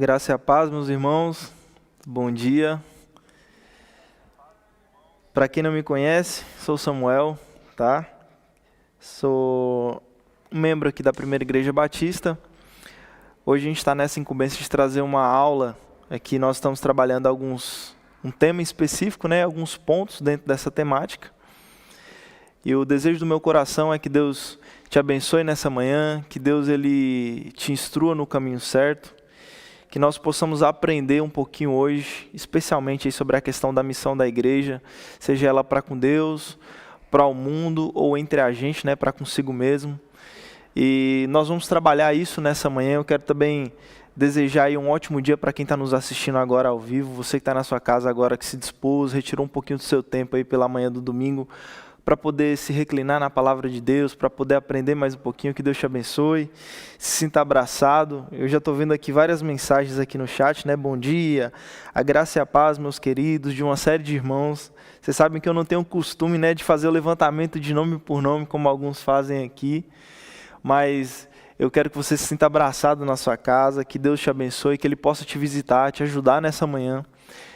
Graça e a paz, meus irmãos. Bom dia. Para quem não me conhece, sou Samuel, tá? Sou um membro aqui da Primeira Igreja Batista. Hoje a gente está nessa incumbência de trazer uma aula. Aqui nós estamos trabalhando um tema específico, né? Alguns pontos dentro dessa temática. E o desejo do meu coração é que Deus te abençoe nessa manhã, que Deus ele te instrua no caminho certo, que nós possamos aprender um pouquinho hoje, especialmente aí sobre a questão da missão da igreja, seja ela para com Deus, para o mundo ou entre a gente, né, para consigo mesmo. E nós vamos trabalhar isso nessa manhã. Eu quero também desejar aí um ótimo dia para quem está nos assistindo agora ao vivo, você que está na sua casa agora, que se dispôs, retirou um pouquinho do seu tempo aí pela manhã do domingo, para poder se reclinar na palavra de Deus, para poder aprender mais um pouquinho. Que Deus te abençoe, se sinta abraçado. Eu já estou vendo aqui várias mensagens aqui no chat, né? Bom dia, a graça e a paz, meus queridos, de uma série de irmãos. Vocês sabem que eu não tenho o costume, né, de fazer o levantamento de nome por nome, como alguns fazem aqui, mas eu quero que você se sinta abraçado na sua casa, que Deus te abençoe, que Ele possa te visitar, te ajudar nessa manhã,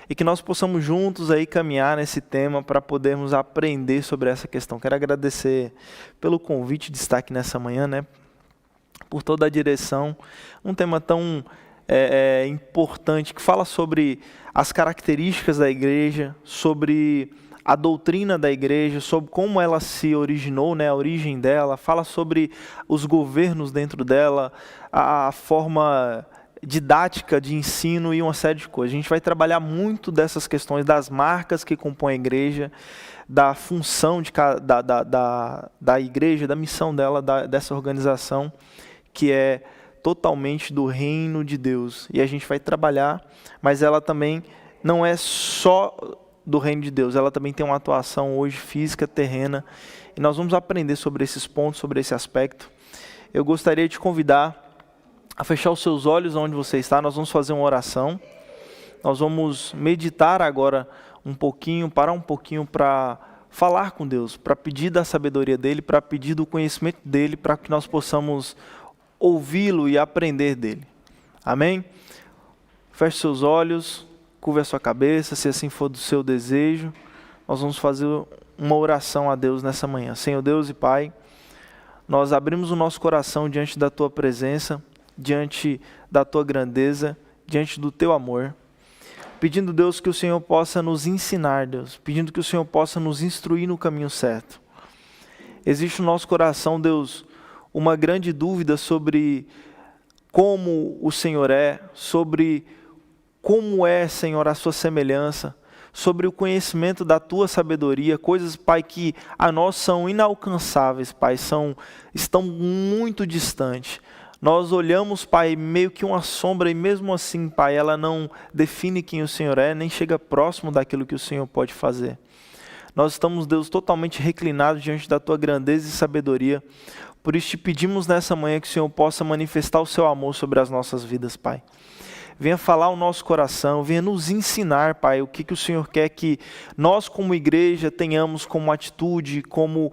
e que nós possamos juntos aí caminhar nesse tema para podermos aprender sobre essa questão. Quero agradecer pelo convite de estar aqui nessa manhã, né? Por toda a direção. Um tema tão importante, que fala sobre as características da igreja, sobre a doutrina da igreja, sobre como ela se originou, né? A origem dela, fala sobre os governos dentro dela, a forma didática de ensino e uma série de coisas. A gente vai trabalhar muito dessas questões, das marcas que compõem a igreja, da função da igreja, da missão dela, dessa organização, que é totalmente do reino de Deus. E a gente vai trabalhar, mas ela também não é só do reino de Deus, ela também tem uma atuação hoje física, terrena, e nós vamos aprender sobre esses pontos, sobre esse aspecto. Eu gostaria de te convidar a fechar os seus olhos onde você está. Nós vamos fazer uma oração, nós vamos meditar agora um pouquinho, parar um pouquinho para falar com Deus, para pedir da sabedoria dEle, para pedir do conhecimento dEle, para que nós possamos ouvi-lo e aprender dEle. Amém? Feche seus olhos, curve a sua cabeça, se assim for do seu desejo. Nós vamos fazer uma oração a Deus nessa manhã. Senhor Deus e Pai, nós abrimos o nosso coração diante da Tua presença, diante da Tua grandeza, diante do Teu amor, pedindo, Deus, que o Senhor possa nos ensinar, Deus, pedindo que o Senhor possa nos instruir no caminho certo. Existe no nosso coração, Deus, uma grande dúvida sobre como o Senhor é, sobre como é, Senhor, a Sua semelhança, sobre o conhecimento da Tua sabedoria, coisas, Pai, que a nós são inalcançáveis, Pai, estão muito distantes. Nós olhamos, Pai, meio que uma sombra, e mesmo assim, Pai, ela não define quem o Senhor é, nem chega próximo daquilo que o Senhor pode fazer. Nós estamos, Deus, totalmente reclinados diante da Tua grandeza e sabedoria. Por isso te pedimos nessa manhã que o Senhor possa manifestar o Seu amor sobre as nossas vidas, Pai. Venha falar ao nosso coração, venha nos ensinar, Pai, o que o Senhor quer que nós como igreja tenhamos como atitude, como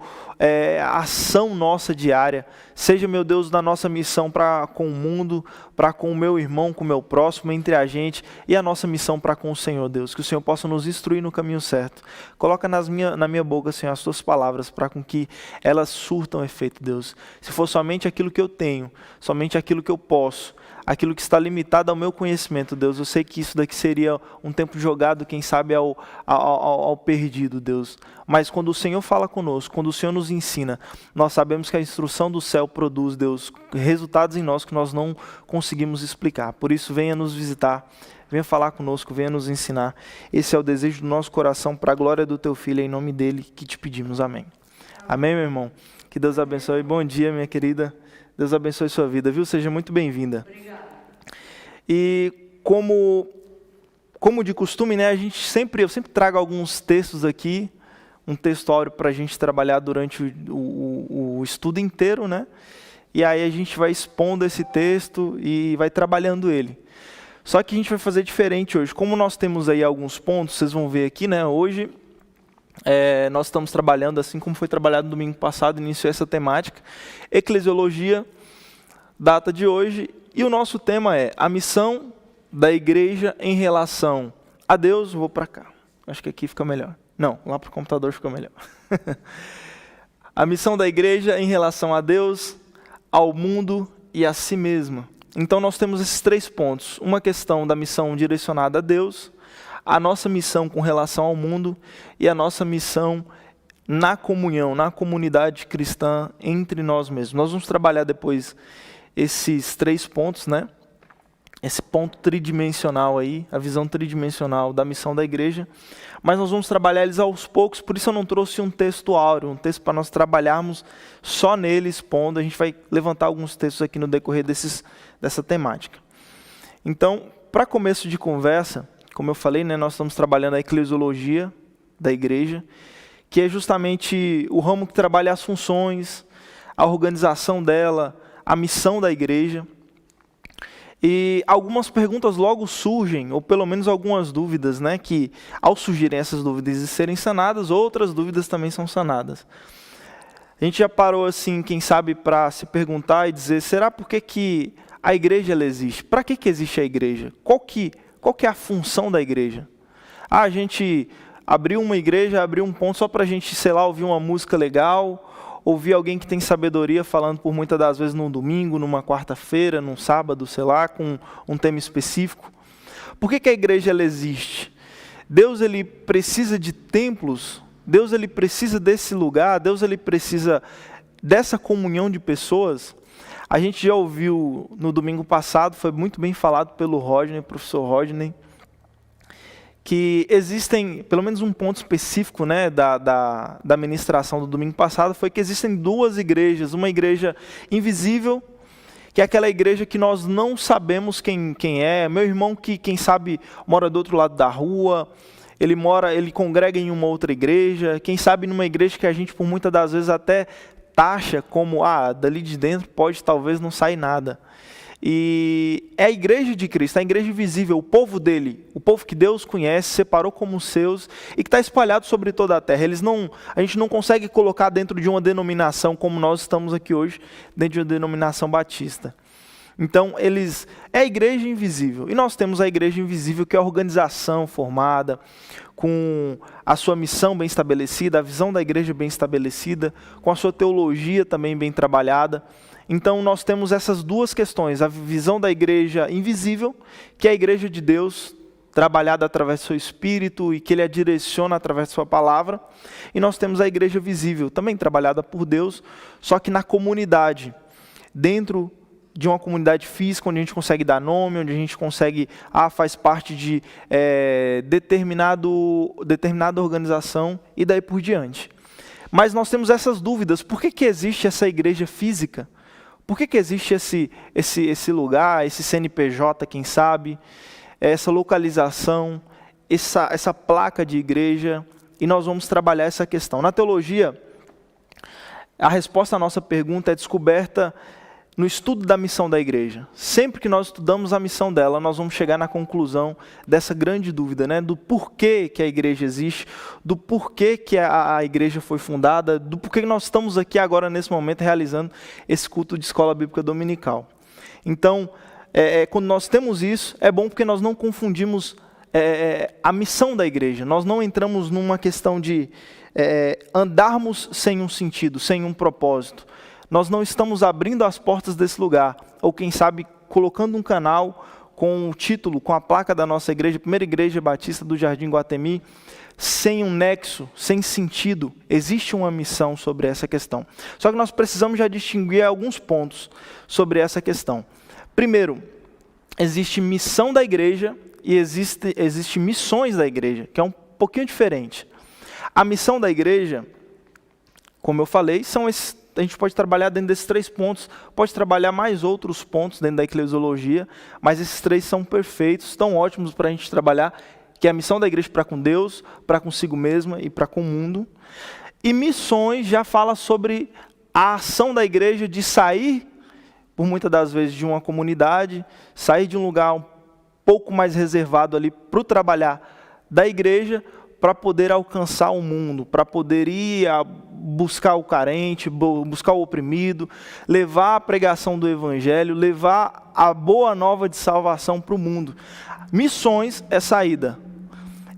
ação nossa diária. Seja, meu Deus, na nossa missão para com o mundo, para com o meu irmão, com o meu próximo, entre a gente, e a nossa missão para com o Senhor, Deus. Que o Senhor possa nos instruir no caminho certo. Coloca na minha boca, Senhor, as Tuas palavras, para com que elas surtam efeito, Deus. Se for somente aquilo que eu tenho, somente aquilo que eu posso, aquilo que está limitado ao meu conhecimento, Deus, eu sei que isso daqui seria um tempo jogado, quem sabe, ao perdido, Deus. Mas quando o Senhor fala conosco, quando o Senhor nos ensina, nós sabemos que a instrução do céu produz, Deus, resultados em nós que nós não conseguimos explicar. Por isso, venha nos visitar, venha falar conosco, venha nos ensinar. Esse é o desejo do nosso coração, para a glória do Teu Filho, em nome dEle que te pedimos. Amém. Amém, meu irmão? Que Deus abençoe. Bom dia, minha querida. Deus abençoe sua vida, viu? Seja muito bem-vinda. Obrigada. E como de costume, né, eu sempre trago alguns textos aqui, um textório para a gente trabalhar durante o estudo inteiro, né? E aí a gente vai expondo esse texto e vai trabalhando ele. Só que a gente vai fazer diferente hoje. Como nós temos aí alguns pontos, vocês vão ver aqui, né? Hoje nós estamos trabalhando, assim como foi trabalhado no domingo passado, iniciou essa temática, eclesiologia, data de hoje, e o nosso tema é a missão da igreja em relação a Deus, vou para cá, acho que aqui fica melhor. Não, lá para o computador fica melhor. A missão da igreja em relação a Deus, ao mundo e a si mesma. Então nós temos esses 3 pontos. Uma questão da missão direcionada a Deus, a nossa missão com relação ao mundo e a nossa missão na comunhão, na comunidade cristã entre nós mesmos. Nós vamos trabalhar depois esses 3 pontos, né? Esse ponto tridimensional aí, a visão tridimensional da missão da igreja, mas nós vamos trabalhar eles aos poucos, por isso eu não trouxe um texto áureo, um texto para nós trabalharmos só nele, expondo. A gente vai levantar alguns textos aqui no decorrer dessa temática. Então, para começo de conversa, como eu falei, né, nós estamos trabalhando a eclesiologia da igreja, que é justamente o ramo que trabalha as funções, a organização dela, a missão da igreja. E algumas perguntas logo surgem, ou pelo menos algumas dúvidas, né, que ao surgirem essas dúvidas e serem sanadas, outras dúvidas também são sanadas. A gente já parou assim, quem sabe, para se perguntar e dizer, será por que a igreja ela existe? Para que existe a igreja? Qual que é a função da igreja? A gente abriu uma igreja, abriu um ponto só para a gente, sei lá, ouvir uma música legal, ouvir alguém que tem sabedoria falando por muitas das vezes num domingo, numa quarta-feira, num sábado, sei lá, com um tema específico. Por que a igreja ela existe? Deus ele precisa de templos, Deus ele precisa desse lugar, Deus ele precisa dessa comunhão de pessoas. A gente já ouviu no domingo passado, foi muito bem falado pelo Rodney, professor Rodney, que existem, pelo menos um ponto específico, né, da ministração do domingo passado, foi que existem 2 igrejas, uma igreja invisível, que é aquela igreja que nós não sabemos quem é, meu irmão que, quem sabe, mora do outro lado da rua, ele congrega em uma outra igreja, quem sabe numa igreja que a gente, por muitas das vezes, até taxa como, dali de dentro pode talvez não sair nada. E é a igreja de Cristo, a igreja invisível, o povo dele, o povo que Deus conhece, separou como seus e que está espalhado sobre toda a terra. A gente não consegue colocar dentro de uma denominação como nós estamos aqui hoje, dentro de uma denominação batista. Então, é a igreja invisível. E nós temos a igreja invisível, que é a organização formada, com a sua missão bem estabelecida, a visão da igreja bem estabelecida, com a sua teologia também bem trabalhada. Então, nós temos essas 2 questões, a visão da igreja invisível, que é a igreja de Deus, trabalhada através do seu Espírito e que Ele a direciona através da sua palavra. E nós temos a igreja visível, também trabalhada por Deus, só que na comunidade, dentro de uma comunidade física, onde a gente consegue dar nome, onde a gente consegue, faz parte de determinada organização e daí por diante. Mas nós temos essas dúvidas, por que existe essa igreja física? Por que existe esse lugar, esse CNPJ, quem sabe, essa localização, essa placa de igreja? E nós vamos trabalhar essa questão. Na teologia, a resposta à nossa pergunta é descoberta no estudo da missão da igreja. Sempre que nós estudamos a missão dela, nós vamos chegar na conclusão dessa grande dúvida, né? Do porquê que a igreja existe, do porquê que a igreja foi fundada, do porquê que nós estamos aqui agora, nesse momento, realizando esse culto de escola bíblica dominical. Então, quando nós temos isso, é bom porque nós não confundimos a missão da igreja. Nós não entramos numa questão de andarmos sem um sentido, sem um propósito. Nós não estamos abrindo as portas desse lugar, ou quem sabe colocando um canal com o título, com a placa da nossa igreja, Primeira Igreja Batista do Jardim Guatemi, sem um nexo, sem sentido. Existe uma missão sobre essa questão. Só que nós precisamos já distinguir alguns pontos sobre essa questão. Primeiro, existe missão da igreja e existe missões da igreja, que é um pouquinho diferente. A missão da igreja, como eu falei, a gente pode trabalhar dentro desses 3 pontos, pode trabalhar mais outros pontos dentro da eclesiologia, mas esses 3 são perfeitos, estão ótimos para a gente trabalhar, que é a missão da igreja para com Deus, para consigo mesma e para com o mundo. E missões já fala sobre a ação da igreja de sair, por muitas das vezes, de uma comunidade, sair de um lugar um pouco mais reservado ali para o trabalhar da igreja, para poder alcançar o mundo, para poder ir buscar o carente, buscar o oprimido, levar a pregação do evangelho, levar a boa nova de salvação para o mundo. Missões é saída.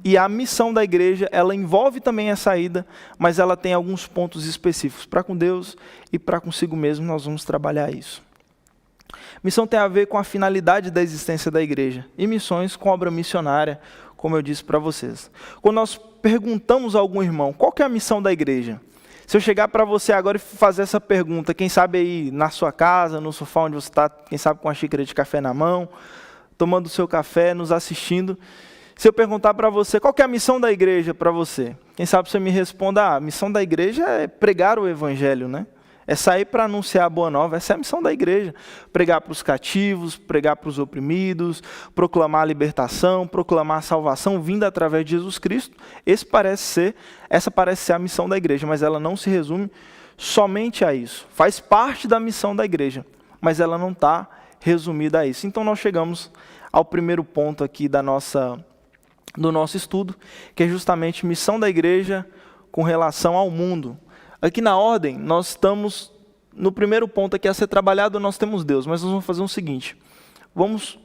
E a missão da igreja, ela envolve também a saída, mas ela tem alguns pontos específicos. Para com Deus e para consigo mesmo, nós vamos trabalhar isso. Missão tem a ver com a finalidade da existência da igreja. E missões com obra missionária, como eu disse para vocês. Quando nós perguntamos a algum irmão, qual que é a missão da igreja? Se eu chegar para você agora e fazer essa pergunta, quem sabe aí na sua casa, no sofá onde você está, quem sabe com uma xícara de café na mão, tomando o seu café, nos assistindo. Se eu perguntar para você, qual que é a missão da igreja para você? Quem sabe você me responda, a missão da igreja é pregar o evangelho, né? É sair para anunciar a boa nova, essa é a missão da igreja. Pregar para os cativos, pregar para os oprimidos, proclamar a libertação, proclamar a salvação vinda através de Jesus Cristo. Essa parece ser a missão da igreja, mas ela não se resume somente a isso. Faz parte da missão da igreja, mas ela não está resumida a isso. Então nós chegamos ao primeiro ponto aqui do nosso estudo, que é justamente missão da igreja com relação ao mundo. Aqui na ordem, nós estamos no primeiro ponto aqui a ser trabalhado, nós temos Deus, mas nós vamos fazer o seguinte, vamos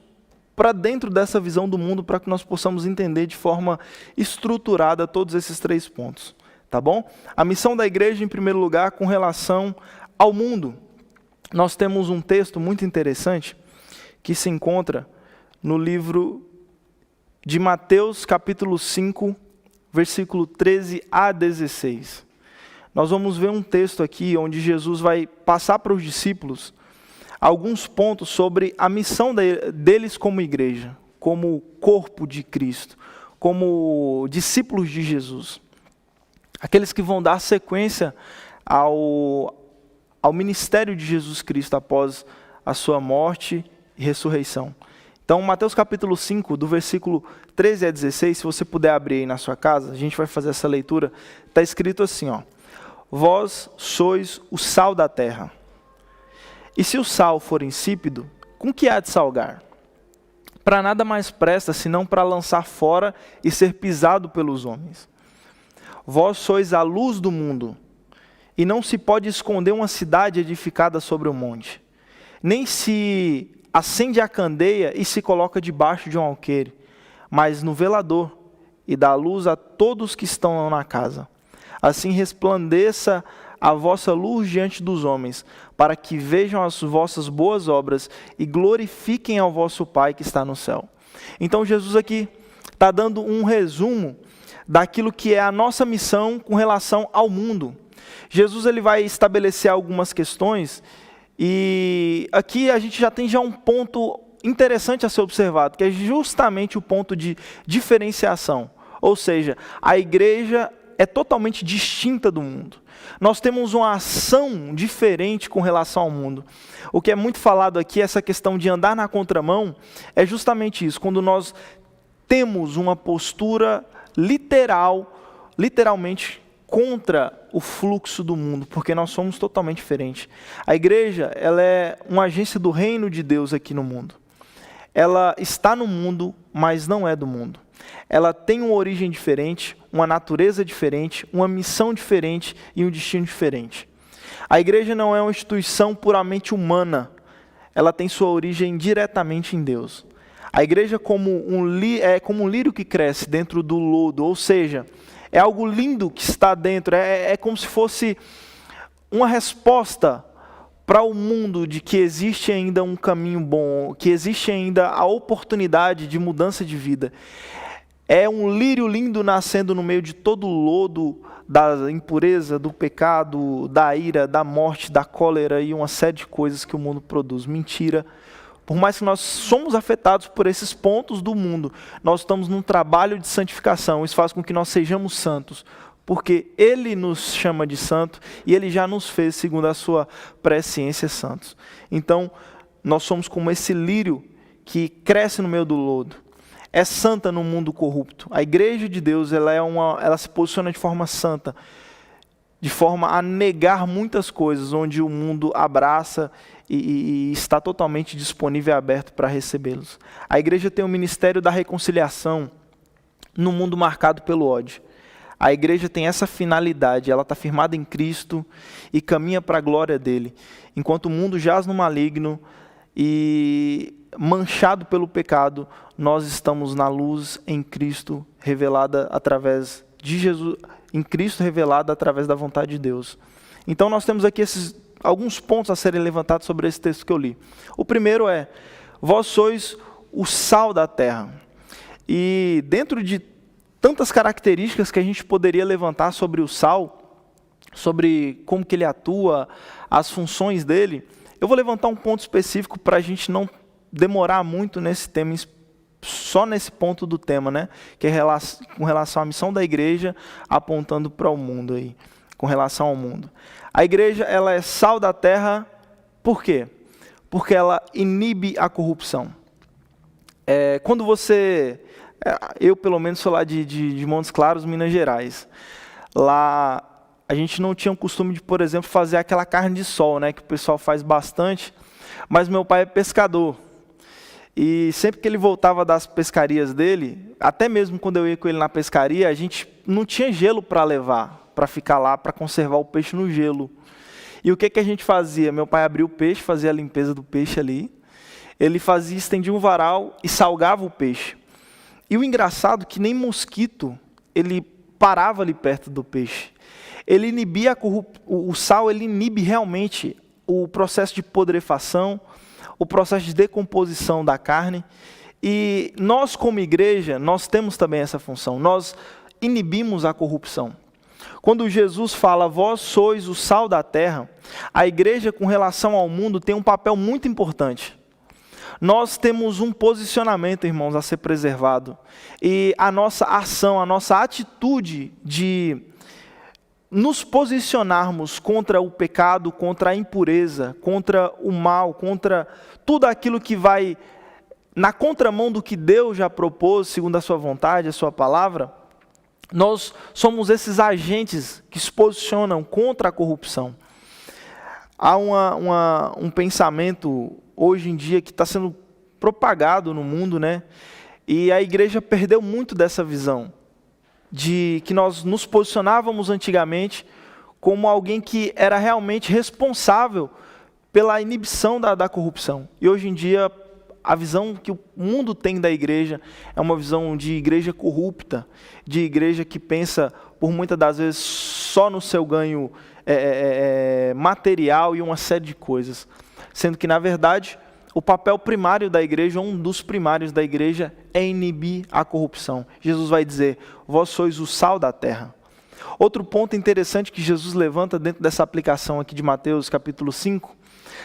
para dentro dessa visão do mundo para que nós possamos entender de forma estruturada todos esses 3 pontos, tá bom? A missão da igreja, em primeiro lugar, com relação ao mundo. Nós temos um texto muito interessante que se encontra no livro de Mateus, capítulo 5, versículo 13 a 16. Nós vamos ver um texto aqui onde Jesus vai passar para os discípulos alguns pontos sobre a missão deles como igreja, como corpo de Cristo, como discípulos de Jesus. Aqueles que vão dar sequência ao ministério de Jesus Cristo após a sua morte e ressurreição. Então, Mateus capítulo 5, do versículo 13 a 16, se você puder abrir aí na sua casa, a gente vai fazer essa leitura, está escrito assim, ó: Vós sois o sal da terra. E se o sal for insípido, com que há de salgar? Para nada mais presta, senão para lançar fora e ser pisado pelos homens. Vós sois a luz do mundo, e não se pode esconder uma cidade edificada sobre um monte. Nem se acende a candeia e se coloca debaixo de um alqueire, mas no velador, e dá luz a todos que estão na casa. Assim resplandeça a vossa luz diante dos homens, para que vejam as vossas boas obras e glorifiquem ao vosso Pai que está no céu. Então Jesus aqui está dando um resumo daquilo que é a nossa missão com relação ao mundo. Jesus ele vai estabelecer algumas questões e aqui a gente já tem um ponto interessante a ser observado, que é justamente o ponto de diferenciação. Ou seja, a igreja é totalmente distinta do mundo. Nós temos uma ação diferente com relação ao mundo. O que é muito falado aqui, essa questão de andar na contramão, é justamente isso. Quando nós temos uma postura literalmente contra o fluxo do mundo, porque nós somos totalmente diferentes. A igreja, ela é uma agência do reino de Deus aqui no mundo. Ela está no mundo, mas não é do mundo. Ela tem uma origem diferente, uma natureza diferente, uma missão diferente e um destino diferente. A igreja não é uma instituição puramente humana, ela tem sua origem diretamente em Deus. A igreja é como um lírio que cresce dentro do lodo, ou seja, é algo lindo que está dentro, é como se fosse uma resposta para o mundo de que existe ainda um caminho bom, que existe ainda a oportunidade de mudança de vida. É um lírio lindo nascendo no meio de todo o lodo da impureza, do pecado, da ira, da morte, da cólera e uma série de coisas que o mundo produz. Mentira. Por mais que nós somos afetados por esses pontos do mundo, nós estamos num trabalho de santificação. Isso faz com que nós sejamos santos, porque Ele nos chama de santo e Ele já nos fez, segundo a sua presciência, santos. Então, nós somos como esse lírio que cresce no meio do lodo. É santa no mundo corrupto. A igreja de Deus ela se posiciona de forma santa, de forma a negar muitas coisas, onde o mundo abraça e está totalmente disponível e aberto para recebê-los. A igreja tem o ministério da reconciliação no mundo marcado pelo ódio. A igreja tem essa finalidade, ela está firmada em Cristo e caminha para a glória dele. Enquanto o mundo jaz no maligno e manchado pelo pecado, nós estamos na luz em Cristo, revelada através de Jesus, em Cristo revelada através da vontade de Deus. Então nós temos aqui alguns pontos a serem levantados sobre esse texto que eu li. O primeiro é: vós sois o sal da terra. E dentro de tantas características que a gente poderia levantar sobre o sal, sobre como que ele atua, as funções dele, eu vou levantar um ponto específico para a gente não demorar muito nesse tema, só nesse ponto do tema, né? Que é com relação à missão da igreja, apontando para o mundo aí, com relação ao mundo. A igreja, ela é sal da terra, por quê? Porque ela inibe a corrupção. Quando você... Eu, pelo menos, sou lá de Montes Claros, Minas Gerais. Lá, a gente não tinha o costume de, por exemplo, fazer aquela carne de sol, né? Que o pessoal faz bastante. Mas meu pai é pescador. E sempre que ele voltava das pescarias dele, até mesmo quando eu ia com ele na pescaria, a gente não tinha gelo para levar, para ficar lá, para conservar o peixe no gelo. E o que a gente fazia? Meu pai abria o peixe, fazia a limpeza do peixe ali. Ele estendia um varal e salgava o peixe. E o engraçado é que nem mosquito, ele parava ali perto do peixe. Ele inibia o sal, ele inibe realmente o processo de putrefação, o processo de decomposição da carne. E nós, como igreja, nós temos também essa função. Nós inibimos a corrupção. Quando Jesus fala, vós sois o sal da terra, a igreja, com relação ao mundo, tem um papel muito importante. Nós temos um posicionamento, irmãos, a ser preservado. E a nossa ação, a nossa atitude de nos posicionarmos contra o pecado, contra a impureza, contra o mal, contra tudo aquilo que vai na contramão do que Deus já propôs, segundo a sua vontade, a sua palavra, nós somos esses agentes que se posicionam contra a corrupção. Há um pensamento hoje em dia que está sendo propagado no mundo, né? E a igreja perdeu muito dessa visão, de que nós nos posicionávamos antigamente como alguém que era realmente responsável pela inibição da corrupção. E hoje em dia, a visão que o mundo tem da igreja é uma visão de igreja corrupta, de igreja que pensa, por muitas das vezes, só no seu ganho material e uma série de coisas. Sendo que, na verdade, o papel primário da igreja, um dos primários da igreja, é inibir a corrupção. Jesus vai dizer, vós sois o sal da terra. Outro ponto interessante que Jesus levanta dentro dessa aplicação aqui de Mateus capítulo 5,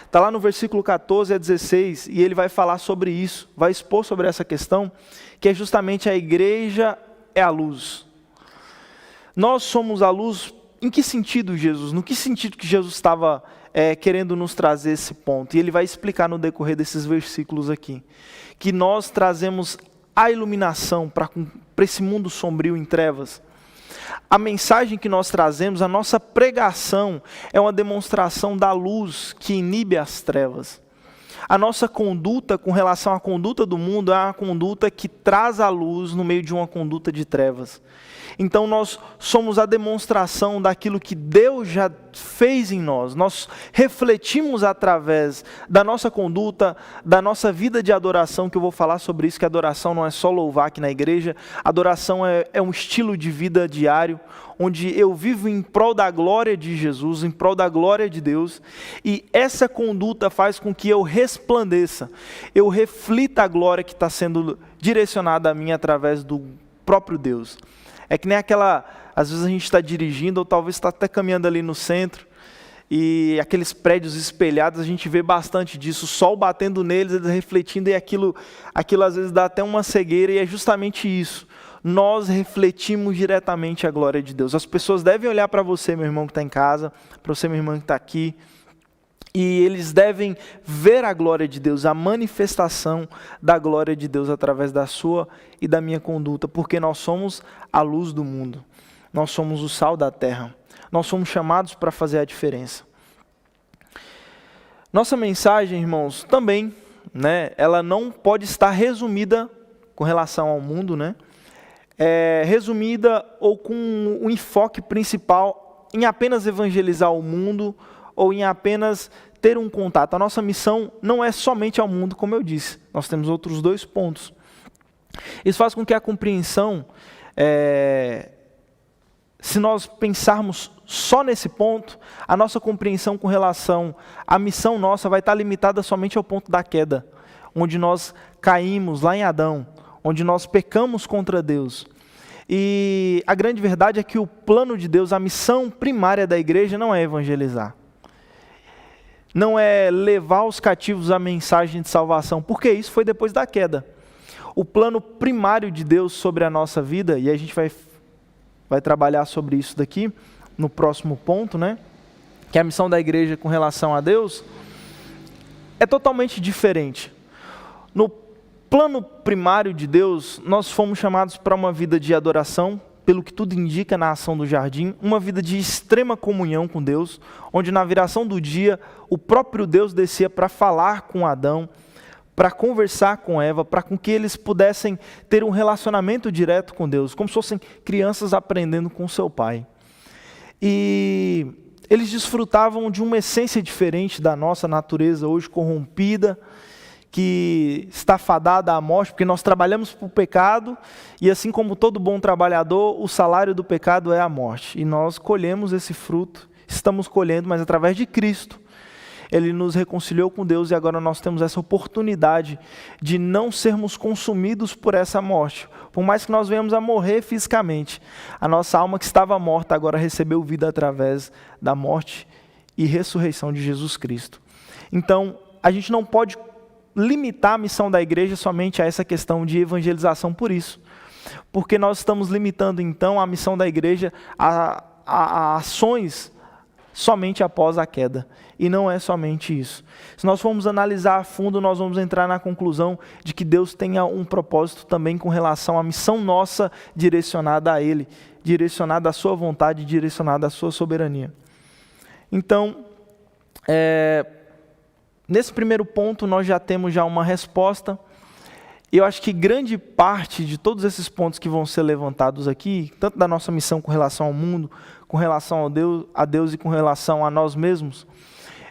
está lá no versículo 14 a 16, e ele vai falar sobre isso, vai expor sobre essa questão, que é justamente a igreja é a luz. Nós somos a luz, em que sentido, Jesus? No que sentido que Jesus estava querendo nos trazer esse ponto? E ele vai explicar no decorrer desses versículos aqui, que nós trazemos a iluminação para esse mundo sombrio em trevas. A mensagem que nós trazemos, a nossa pregação, é uma demonstração da luz que inibe as trevas. A nossa conduta com relação à conduta do mundo é uma conduta que traz a luz no meio de uma conduta de trevas. Então nós somos a demonstração daquilo que Deus já fez em nós. Nós refletimos através da nossa conduta, da nossa vida de adoração, que eu vou falar sobre isso, que adoração não é só louvar aqui na igreja. Adoração é um estilo de vida diário, onde eu vivo em prol da glória de Jesus, em prol da glória de Deus. E essa conduta faz com que eu resplandeça, eu reflita a glória que está sendo direcionada a mim através do próprio Deus. É que nem às vezes a gente está dirigindo, ou talvez está até caminhando ali no centro, e aqueles prédios espelhados, a gente vê bastante disso, o sol batendo neles, eles refletindo, e aquilo às vezes dá até uma cegueira, e é justamente isso. Nós refletimos diretamente a glória de Deus. As pessoas devem olhar para você, meu irmão que está em casa, para você, minha irmã que está aqui, e eles devem ver a glória de Deus, a manifestação da glória de Deus através da sua e da minha conduta, porque nós somos a luz do mundo, nós somos o sal da terra, nós somos chamados para fazer a diferença. Nossa mensagem, irmãos, também, né, ela não pode estar resumida com relação ao mundo, né? resumida ou com um enfoque principal em apenas evangelizar o mundo ou em apenas ter um contato. A nossa missão não é somente ao mundo, como eu disse. Nós temos outros 2 pontos. Isso faz com que a compreensão, se nós pensarmos só nesse ponto, a nossa compreensão com relação à missão nossa vai estar limitada somente ao ponto da queda, onde nós caímos lá em Adão, onde nós pecamos contra Deus. E a grande verdade é que o plano de Deus, a missão primária da igreja não é evangelizar. Não é levar os cativos a mensagem de salvação, porque isso foi depois da queda. O plano primário de Deus sobre a nossa vida, e a gente vai trabalhar sobre isso daqui, no próximo ponto, né? Que é a missão da igreja com relação a Deus, é totalmente diferente. No plano primário de Deus, nós fomos chamados para uma vida de adoração, pelo que tudo indica na ação do jardim, uma vida de extrema comunhão com Deus, onde na viração do dia, o próprio Deus descia para falar com Adão, para conversar com Eva, para com que eles pudessem ter um relacionamento direto com Deus, como se fossem crianças aprendendo com seu pai. E eles desfrutavam de uma essência diferente da nossa natureza hoje corrompida, que está fadada à morte, porque nós trabalhamos para o pecado, e assim como todo bom trabalhador, o salário do pecado é a morte. E nós colhemos esse fruto, estamos colhendo, mas através de Cristo. Ele nos reconciliou com Deus e agora nós temos essa oportunidade de não sermos consumidos por essa morte. Por mais que nós venhamos a morrer fisicamente, a nossa alma que estava morta agora recebeu vida através da morte e ressurreição de Jesus Cristo. Então, a gente não pode limitar a missão da igreja somente a essa questão de evangelização por isso. Porque nós estamos limitando então a missão da igreja a ações somente após a queda. E não é somente isso. Se nós formos analisar a fundo, nós vamos entrar na conclusão de que Deus tenha um propósito também com relação à missão nossa direcionada a Ele, direcionada à sua vontade, direcionada à sua soberania. Então, nesse primeiro ponto nós já temos uma resposta. Eu acho que grande parte de todos esses pontos que vão ser levantados aqui, tanto da nossa missão com relação ao mundo, com relação a Deus e com relação a nós mesmos,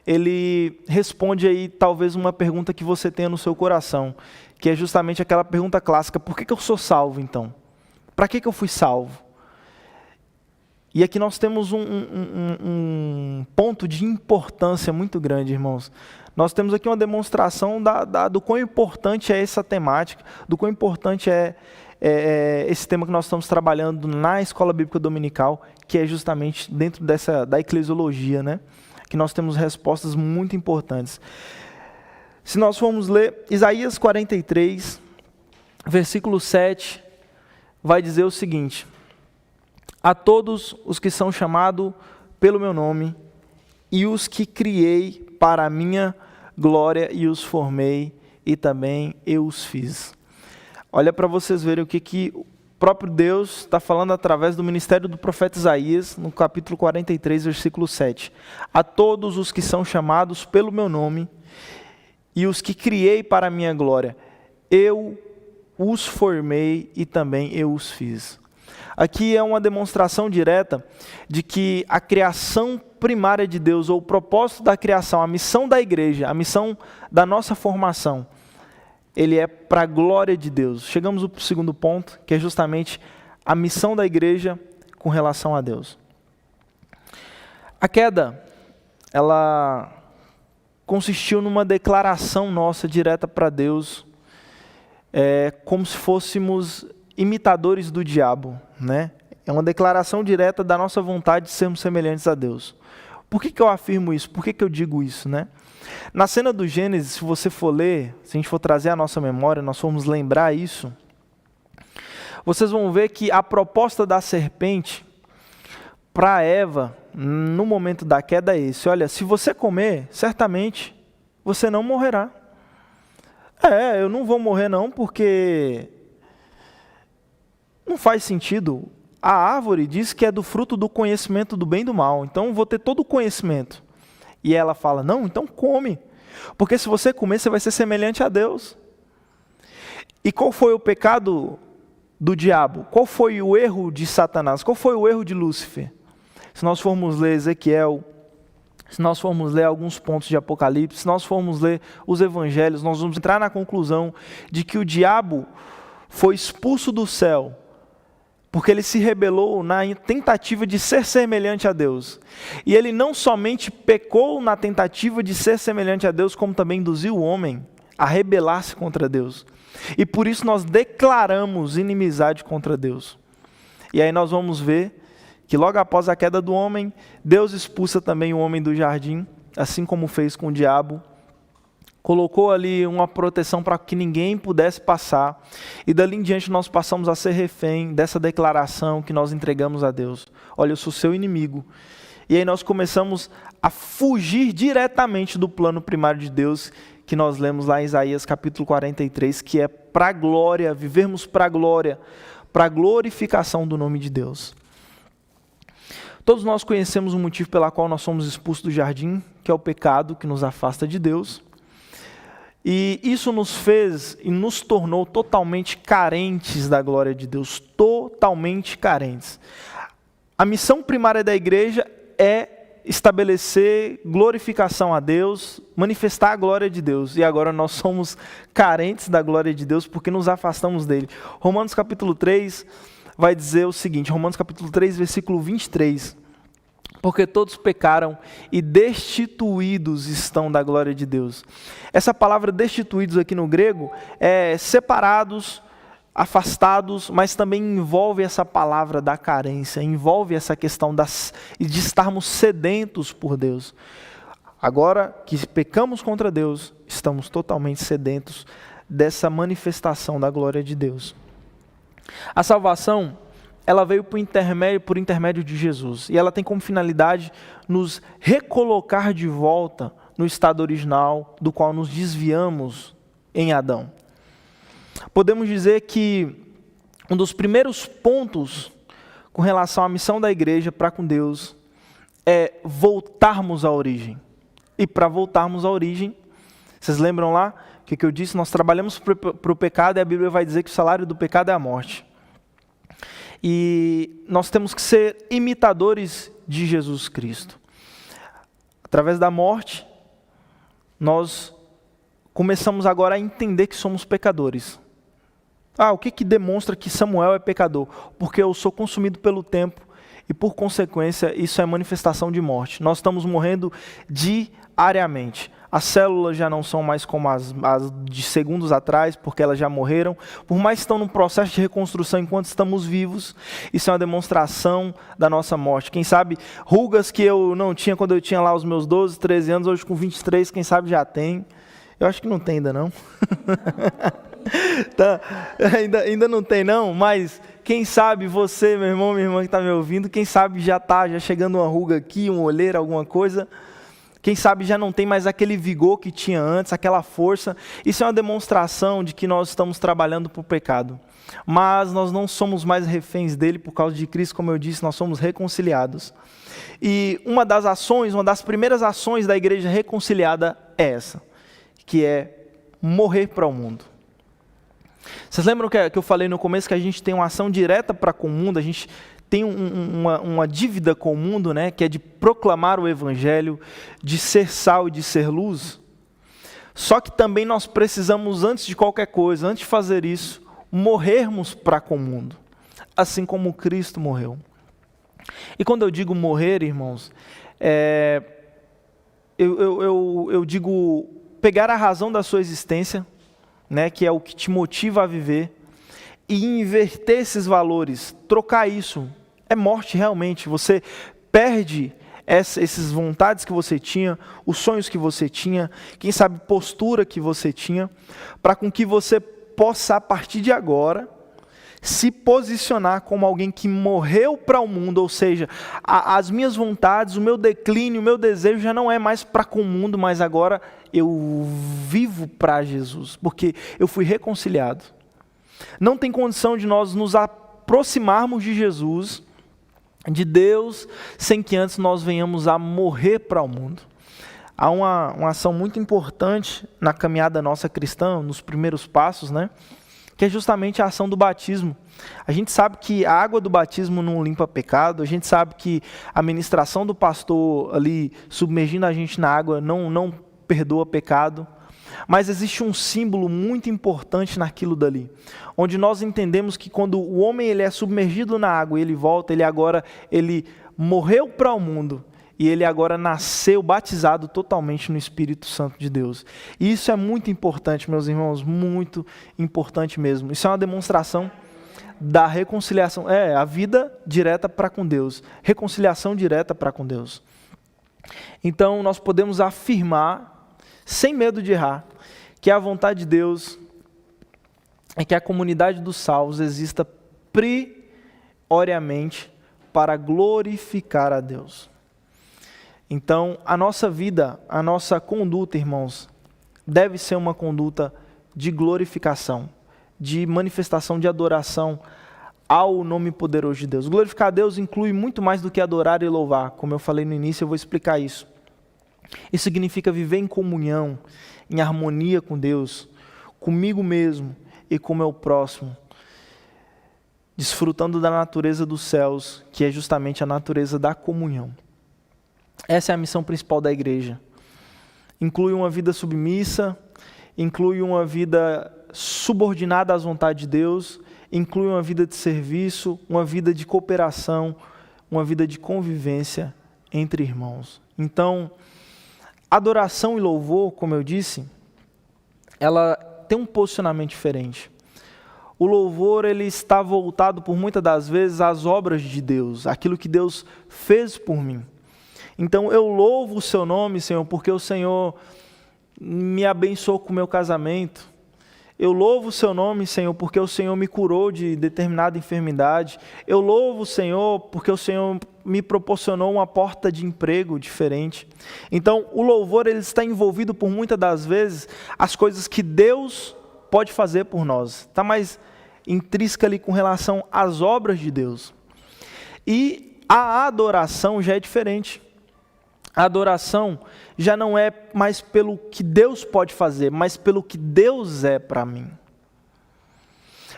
ele responde aí talvez uma pergunta que você tenha no seu coração, que é justamente aquela pergunta clássica: por que eu sou salvo então? Para que eu fui salvo? E aqui nós temos um ponto de importância muito grande, irmãos. Nós temos aqui uma demonstração do quão importante é essa temática, do quão importante é esse tema que nós estamos trabalhando na Escola Bíblica Dominical, que é justamente dentro da eclesiologia, né? Que nós temos respostas muito importantes. Se nós formos ler Isaías 43, versículo 7, vai dizer o seguinte: a todos os que são chamados pelo meu nome, e os que criei para a minha glória, e os formei, e também eu os fiz. Olha para vocês verem o que o próprio Deus está falando através do ministério do profeta Isaías, no capítulo 43, versículo 7. A todos os que são chamados pelo meu nome, e os que criei para a minha glória, eu os formei, e também eu os fiz. Aqui é uma demonstração direta de que a criação primária de Deus, ou o propósito da criação, a missão da igreja, a missão da nossa formação, ele é para a glória de Deus. Chegamos ao segundo ponto, que é justamente a missão da igreja com relação a Deus. A queda, ela consistiu numa declaração nossa direta para Deus, como se fôssemos imitadores do diabo, né? É uma declaração direta da nossa vontade de sermos semelhantes a Deus. Por que eu afirmo isso? Por que eu digo isso, né? Na cena do Gênesis, se você for ler, se a gente for trazer a nossa memória, nós formos lembrar isso, vocês vão ver que a proposta da serpente para Eva, no momento da queda, é esse: olha, se você comer, certamente você não morrerá. Eu não vou morrer não, porque não faz sentido. A árvore diz que é do fruto do conhecimento do bem e do mal, então vou ter todo o conhecimento. E ela fala: não, então come, porque se você comer, você vai ser semelhante a Deus. E qual foi o pecado do diabo? Qual foi o erro de Satanás? Qual foi o erro de Lúcifer? Se nós formos ler Ezequiel, se nós formos ler alguns pontos de Apocalipse, se nós formos ler os evangelhos, nós vamos entrar na conclusão de que o diabo foi expulso do céu, porque ele se rebelou na tentativa de ser semelhante a Deus. E ele não somente pecou na tentativa de ser semelhante a Deus, como também induziu o homem a rebelar-se contra Deus. E por isso nós declaramos inimizade contra Deus. E aí nós vamos ver que logo após a queda do homem, Deus expulsa também o homem do jardim, assim como fez com o diabo. Colocou ali uma proteção para que ninguém pudesse passar. E dali em diante nós passamos a ser refém dessa declaração que nós entregamos a Deus. Olha, eu sou seu inimigo. E aí nós começamos a fugir diretamente do plano primário de Deus, que nós lemos lá em Isaías capítulo 43, que é para a glória, vivermos para a glória, para a glorificação do nome de Deus. Todos nós conhecemos o motivo pela qual nós somos expulsos do jardim, que é o pecado que nos afasta de Deus. E isso nos fez e nos tornou totalmente carentes da glória de Deus, totalmente carentes. A missão primária da igreja é estabelecer glorificação a Deus, manifestar a glória de Deus. E agora nós somos carentes da glória de Deus porque nos afastamos dele. Romanos capítulo 3 vai dizer o seguinte, Romanos capítulo 3, versículo 23. Porque todos pecaram e destituídos estão da glória de Deus. Essa palavra destituídos aqui no grego é separados, afastados, mas também envolve essa palavra da carência, envolve essa questão de estarmos sedentos por Deus. Agora que pecamos contra Deus, estamos totalmente sedentos dessa manifestação da glória de Deus. A salvação, ela veio por intermédio de Jesus. E ela tem como finalidade nos recolocar de volta no estado original do qual nos desviamos em Adão. Podemos dizer que um dos primeiros pontos com relação à missão da igreja para com Deus é voltarmos à origem. E para voltarmos à origem, vocês lembram lá o que eu disse? Nós trabalhamos para o pecado e a Bíblia vai dizer que o salário do pecado é a morte. E nós temos que ser imitadores de Jesus Cristo. Através da morte, nós começamos agora a entender que somos pecadores. O que demonstra que Samuel é pecador? Porque eu sou consumido pelo tempo e, por consequência, isso é manifestação de morte. Nós estamos morrendo diariamente. As células já não são mais como as de segundos atrás, porque elas já morreram. Por mais que estão num processo de reconstrução enquanto estamos vivos, isso é uma demonstração da nossa morte. Quem sabe, rugas que eu não tinha quando eu tinha lá os meus 12, 13 anos, hoje com 23, quem sabe já tem. Eu acho que não tem ainda não. Tá, ainda não tem não, mas quem sabe você, meu irmão, minha irmã que está me ouvindo, quem sabe já está chegando uma ruga aqui, um olheiro, alguma coisa. Quem sabe já não tem mais aquele vigor que tinha antes, aquela força. Isso é uma demonstração de que nós estamos trabalhando para o pecado. Mas nós não somos mais reféns dele por causa de Cristo, como eu disse, nós somos reconciliados. E uma das primeiras ações da igreja reconciliada é essa, que é morrer para o mundo. Vocês lembram que eu falei no começo que a gente tem uma ação direta para com o mundo, a gente tem uma dívida com o mundo, né, que é de proclamar o evangelho, de ser sal e de ser luz. Só que também nós precisamos, antes de qualquer coisa, antes de fazer isso, morrermos para com o mundo, assim como Cristo morreu. E quando eu digo morrer, irmãos, eu digo pegar a razão da sua existência, né, que é o que te motiva a viver, e inverter esses valores, trocar isso. É morte realmente, você perde essas vontades que você tinha, os sonhos que você tinha, quem sabe postura que você tinha, para com que você possa, a partir de agora, se posicionar como alguém que morreu para o mundo, ou seja, as minhas vontades, o meu declínio, o meu desejo já não é mais para com o mundo, mas agora eu vivo para Jesus, porque eu fui reconciliado. Não tem condição de nós nos aproximarmos de Jesus, de Deus, sem que antes nós venhamos a morrer para o mundo. Há uma ação muito importante na caminhada nossa cristã, nos primeiros passos, né? que é justamente a ação do batismo. A gente sabe que a água do batismo não limpa pecado, a gente sabe que a ministração do pastor ali submergindo a gente na água não perdoa pecado, mas existe um símbolo muito importante naquilo dali, onde nós entendemos que quando o homem ele é submergido na água e ele volta, ele morreu para o mundo, e ele agora nasceu batizado totalmente no Espírito Santo de Deus. E isso é muito importante, meus irmãos, muito importante mesmo. Isso é uma demonstração da reconciliação, a vida direta para com Deus, reconciliação direta para com Deus. Então nós podemos afirmar, sem medo de errar, que a vontade de Deus é que a comunidade dos salvos exista prioriamente para glorificar a Deus. Então, a nossa vida, a nossa conduta, irmãos, deve ser uma conduta de glorificação, de manifestação de adoração ao nome poderoso de Deus. Glorificar a Deus inclui muito mais do que adorar e louvar. Como eu falei no início, eu vou explicar isso. Isso significa viver em comunhão, em harmonia com Deus, comigo mesmo e com o meu próximo, desfrutando da natureza dos céus, que é justamente a natureza da comunhão. Essa é a missão principal da igreja. Inclui uma vida submissa, inclui uma vida subordinada às vontades de Deus, inclui uma vida de serviço, uma vida de cooperação, uma vida de convivência entre irmãos. Então, adoração e louvor, como eu disse, ela tem um posicionamento diferente. O louvor ele está voltado por muitas das vezes às obras de Deus, aquilo que Deus fez por mim. Então eu louvo o seu nome, Senhor, porque o Senhor me abençoou com o meu casamento. Eu louvo o seu nome, Senhor, porque o Senhor me curou de determinada enfermidade. Eu louvo o Senhor porque o Senhor me proporcionou uma porta de emprego diferente. Então o louvor ele está envolvido por muitas das vezes as coisas que Deus pode fazer por nós. Está mais intrínseca ali com relação às obras de Deus. E a adoração já é diferente. A adoração já não é mais pelo que Deus pode fazer, mas pelo que Deus é para mim.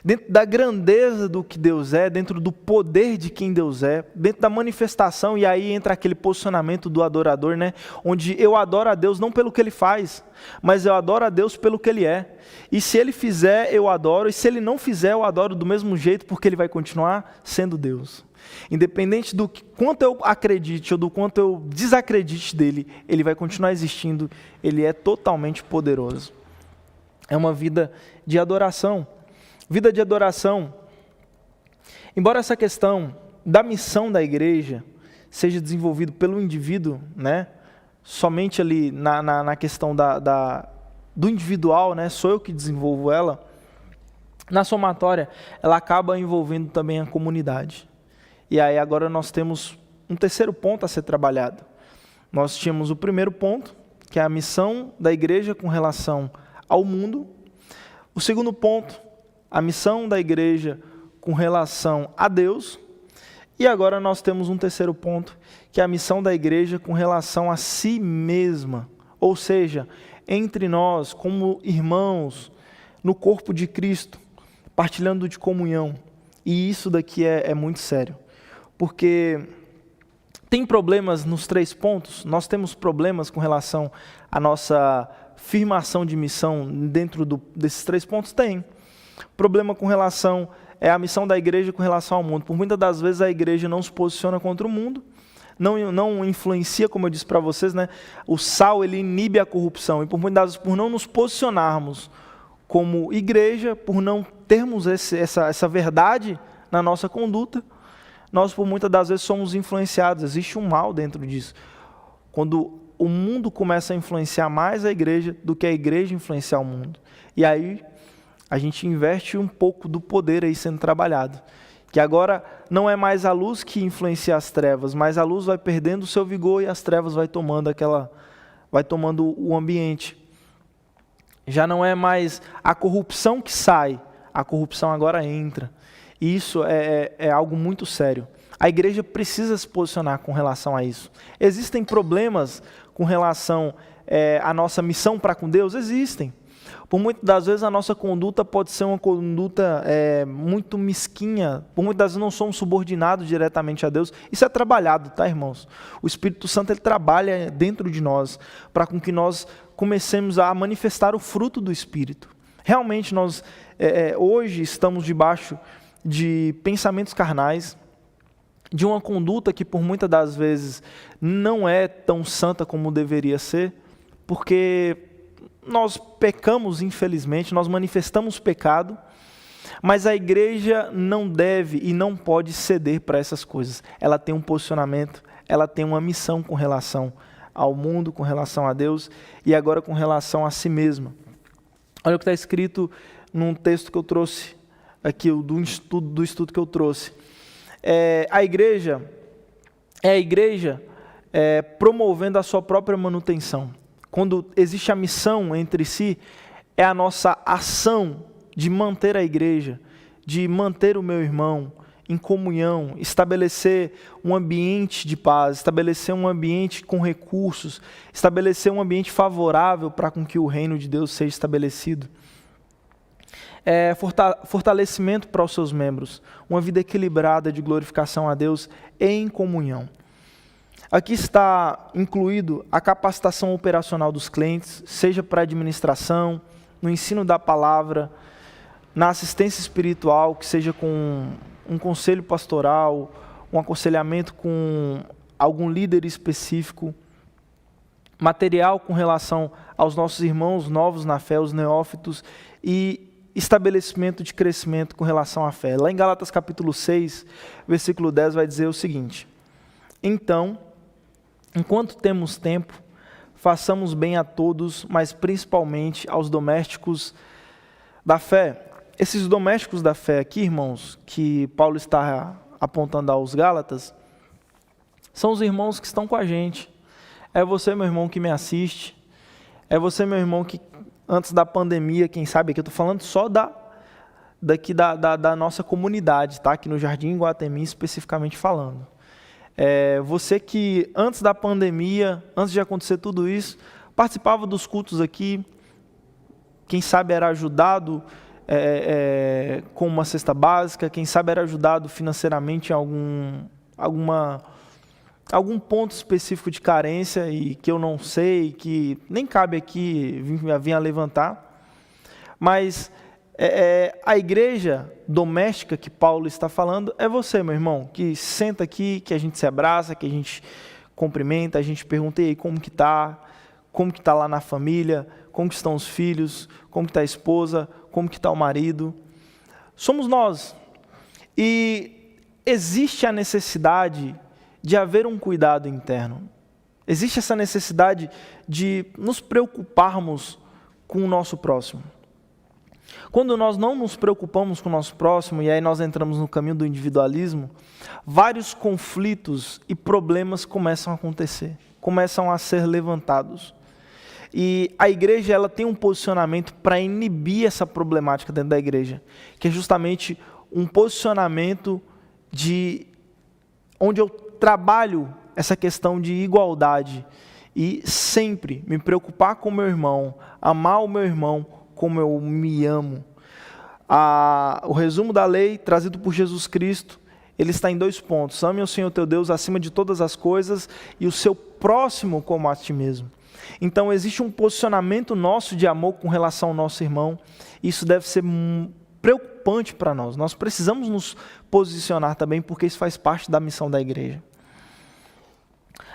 Dentro da grandeza do que Deus é, dentro do poder de quem Deus é, dentro da manifestação, e aí entra aquele posicionamento do adorador, né? Onde eu adoro a Deus não pelo que Ele faz, mas eu adoro a Deus pelo que Ele é. E se Ele fizer, eu adoro, e se Ele não fizer, eu adoro do mesmo jeito, porque Ele vai continuar sendo Deus. Independente do quanto eu acredite ou do quanto eu desacredite dele, ele vai continuar existindo, ele é totalmente poderoso. É uma vida de adoração. Vida de adoração, embora essa questão da missão da igreja seja desenvolvida pelo indivíduo, né? Somente ali na questão do individual, né? Sou eu que desenvolvo ela, na somatória, ela acaba envolvendo também a comunidade. E aí agora nós temos um terceiro ponto a ser trabalhado. Nós tínhamos o primeiro ponto, que é a missão da igreja com relação ao mundo. O segundo ponto, a missão da igreja com relação a Deus. E agora nós temos um terceiro ponto, que é a missão da igreja com relação a si mesma. Ou seja, entre nós, como irmãos, no corpo de Cristo, partilhando de comunhão. E isso daqui é muito sério. Porque tem problemas nos 3 pontos, nós temos problemas com relação à nossa firmação de missão dentro desses 3 pontos? Tem. Problema com relação à missão da igreja com relação ao mundo. Por muitas das vezes a igreja não se posiciona contra o mundo, não influencia, como eu disse para vocês, né? O sal ele inibe a corrupção, e por muitas das vezes, por não nos posicionarmos como igreja, por não termos essa verdade na nossa conduta, nós por muitas das vezes somos influenciados, existe um mal dentro disso. Quando o mundo começa a influenciar mais a igreja do que a igreja influenciar o mundo. E aí a gente inverte um pouco do poder aí sendo trabalhado. Que agora não é mais a luz que influencia as trevas, mas a luz vai perdendo o seu vigor e as trevas vai tomando o ambiente. Já não é mais a corrupção que sai, a corrupção agora entra. E isso é algo muito sério. A igreja precisa se posicionar com relação a isso. Existem problemas com relação à nossa missão para com Deus? Existem. Por muitas das vezes a nossa conduta pode ser uma conduta muito mesquinha, por muitas das vezes não somos subordinados diretamente a Deus. Isso é trabalhado, tá, irmãos? O Espírito Santo ele trabalha dentro de nós para com que nós comecemos a manifestar o fruto do Espírito. Realmente nós hoje estamos debaixo de pensamentos carnais, de uma conduta que por muitas das vezes não é tão santa como deveria ser, porque nós pecamos, infelizmente, nós manifestamos pecado, mas a igreja não deve e não pode ceder para essas coisas. Ela tem um posicionamento, ela tem uma missão com relação ao mundo, com relação a Deus e agora com relação a si mesma. Olha o que está escrito num texto que eu trouxe aqui, do estudo que eu trouxe. A igreja promovendo a sua própria manutenção. Quando existe a missão entre si, é a nossa ação de manter a igreja, de manter o meu irmão em comunhão, estabelecer um ambiente de paz, estabelecer um ambiente com recursos, estabelecer um ambiente favorável para com que o reino de Deus seja estabelecido. Fortalecimento para os seus membros, uma vida equilibrada de glorificação a Deus em comunhão. Aqui está incluído a capacitação operacional dos clientes, seja para a administração, no ensino da palavra, na assistência espiritual, que seja com um conselho pastoral, um aconselhamento com algum líder específico, material com relação aos nossos irmãos novos na fé, os neófitos, e estabelecimento de crescimento com relação à fé. Lá em Gálatas capítulo 6, versículo 10 vai dizer o seguinte: então, enquanto temos tempo, façamos bem a todos, mas principalmente aos domésticos da fé. Esses domésticos da fé aqui, irmãos, que Paulo está apontando aos Gálatas, são os irmãos que estão com a gente. É você, meu irmão, que me assiste. É você, meu irmão, que antes da pandemia, quem sabe, aqui eu estou falando só da nossa comunidade, tá? Aqui no Jardim Iguatemi, especificamente falando. Você que antes da pandemia, antes de acontecer tudo isso, participava dos cultos aqui, quem sabe era ajudado com uma cesta básica, quem sabe era ajudado financeiramente em algum ponto específico de carência e que eu não sei, que nem cabe aqui vir a levantar, mas a igreja doméstica que Paulo está falando é você, meu irmão, que senta aqui, que a gente se abraça, que a gente cumprimenta, a gente pergunta, e aí, como que está lá na família, como que estão os filhos, como que está a esposa, como que está o marido. Somos nós. E existe a necessidade de haver um cuidado interno. Existe essa necessidade de nos preocuparmos com o nosso próximo. Quando nós não nos preocupamos com o nosso próximo, e aí nós entramos no caminho do individualismo, vários conflitos e problemas começam a acontecer, começam a ser levantados. E a igreja ela tem um posicionamento para inibir essa problemática dentro da igreja, que é justamente um posicionamento onde eu trabalho essa questão de igualdade e sempre me preocupar com o meu irmão, amar o meu irmão como eu me amo. O resumo da lei trazido por Jesus Cristo, ele está em 2 pontos: ame o Senhor teu Deus acima de todas as coisas e o seu próximo como a ti mesmo. Então existe um posicionamento nosso de amor com relação ao nosso irmão. Isso deve ser preocupante para nós. Nós precisamos nos posicionar também, porque isso faz parte da missão da igreja.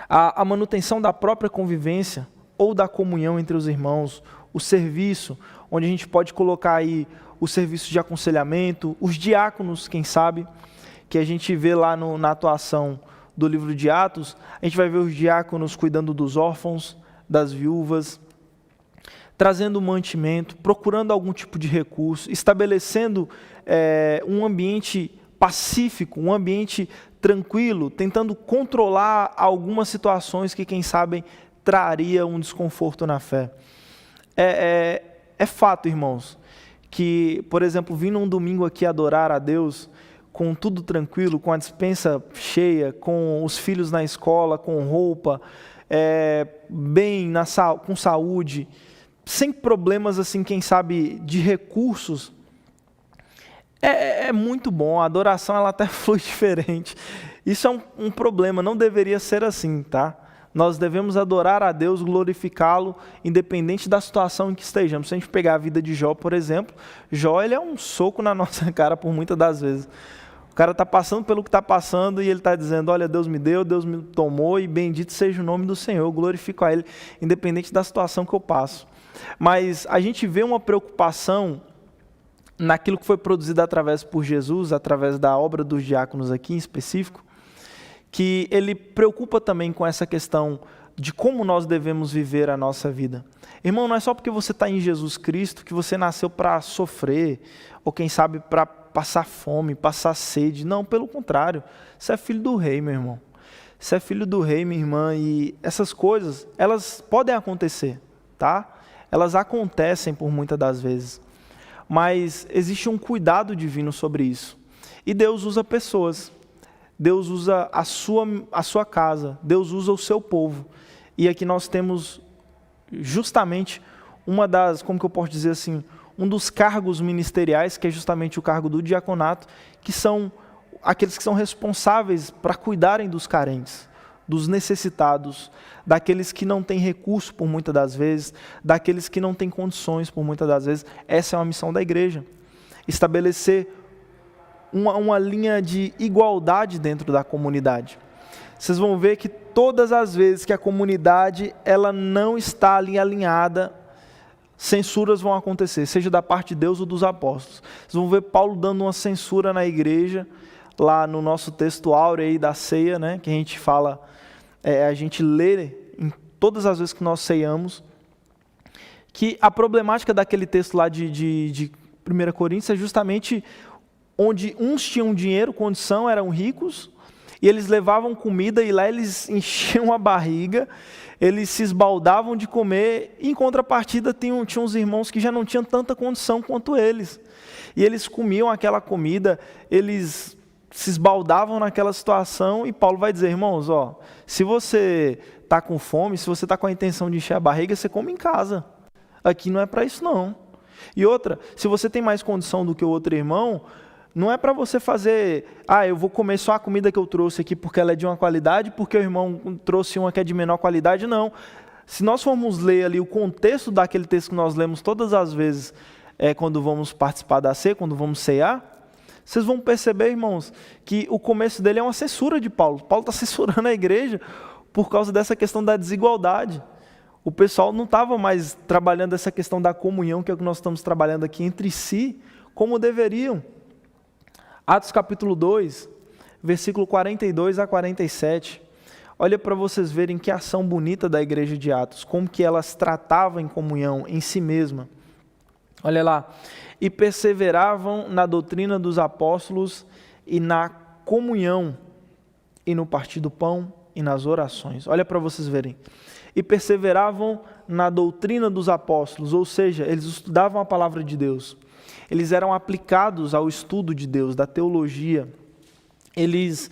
A manutenção da própria convivência ou da comunhão entre os irmãos, o serviço, onde a gente pode colocar aí o serviço de aconselhamento, os diáconos, quem sabe, que a gente vê lá na atuação do livro de Atos, a gente vai ver os diáconos cuidando dos órfãos, das viúvas, trazendo mantimento, procurando algum tipo de recurso, estabelecendo um ambiente pacífico, um ambiente tranquilo, tentando controlar algumas situações que, quem sabe, traria um desconforto na fé. É fato, irmãos, que, por exemplo, vir num domingo aqui adorar a Deus, com tudo tranquilo, com a despensa cheia, com os filhos na escola, com roupa, bem, com saúde, sem problemas, assim, quem sabe, de recursos, é muito bom. A adoração, ela até flui diferente. Isso é um problema, não deveria ser assim, tá? Nós devemos adorar a Deus, glorificá-lo, independente da situação em que estejamos. Se a gente pegar a vida de Jó, por exemplo, Jó, ele é um soco na nossa cara por muitas das vezes. O cara está passando pelo que está passando e ele está dizendo, olha, Deus me deu, Deus me tomou e bendito seja o nome do Senhor, eu glorifico a Ele, independente da situação que eu passo. Mas a gente vê uma preocupação naquilo que foi produzido através por Jesus, através da obra dos diáconos aqui em específico, que ele preocupa também com essa questão de como nós devemos viver a nossa vida. Irmão, não é só porque você está em Jesus Cristo que você nasceu para sofrer, ou quem sabe para passar fome, passar sede. Não, pelo contrário, você é filho do rei, meu irmão. Você é filho do rei, minha irmã, e essas coisas, elas podem acontecer, tá? Elas acontecem por muitas das vezes, mas existe um cuidado divino sobre isso. E Deus usa pessoas. Deus usa a sua casa, Deus usa o seu povo. E aqui nós temos justamente uma das, como que eu posso dizer assim, um dos cargos ministeriais, que é justamente o cargo do diaconato, que são aqueles que são responsáveis para cuidarem dos carentes, dos necessitados, daqueles que não têm recurso por muitas das vezes, daqueles que não têm condições por muitas das vezes. Essa é uma missão da igreja, estabelecer uma linha de igualdade dentro da comunidade. Vocês vão ver que todas as vezes que a comunidade ela não está ali alinhada, censuras vão acontecer, seja da parte de Deus ou dos apóstolos. Vocês vão ver Paulo dando uma censura na igreja, lá no nosso texto áureo aí da ceia, né, que a gente fala, a gente lê em todas as vezes que nós ceiamos, que a problemática daquele texto lá de 1 Coríntios é justamente onde uns tinham dinheiro, condição, eram ricos, e eles levavam comida e lá eles enchiam a barriga, eles se esbaldavam de comer, e em contrapartida tinham uns irmãos que já não tinham tanta condição quanto eles. E eles comiam aquela comida, eles se esbaldavam naquela situação, e Paulo vai dizer, irmãos, ó, se você está com fome, se você está com a intenção de encher a barriga, você come em casa. Aqui não é para isso não. E outra, se você tem mais condição do que o outro irmão, não é para você fazer, eu vou comer só a comida que eu trouxe aqui porque ela é de uma qualidade, porque o irmão trouxe uma que é de menor qualidade, não. Se nós formos ler ali o contexto daquele texto que nós lemos todas as vezes, quando vamos participar da ceia, quando vamos ceiar, vocês vão perceber, irmãos, que o começo dele é uma censura de Paulo. Paulo está censurando a igreja por causa dessa questão da desigualdade. O pessoal não estava mais trabalhando essa questão da comunhão, que é o que nós estamos trabalhando aqui entre si, como deveriam. Atos capítulo 2, versículo 42 a 47. Olha para vocês verem que ação bonita da igreja de Atos, como que elas tratavam em comunhão em si mesma. Olha lá. E perseveravam na doutrina dos apóstolos e na comunhão, e no partir do pão e nas orações. Olha para vocês verem. E perseveravam na doutrina dos apóstolos, ou seja, eles estudavam a palavra de Deus. Eles eram aplicados ao estudo de Deus, da teologia. Eles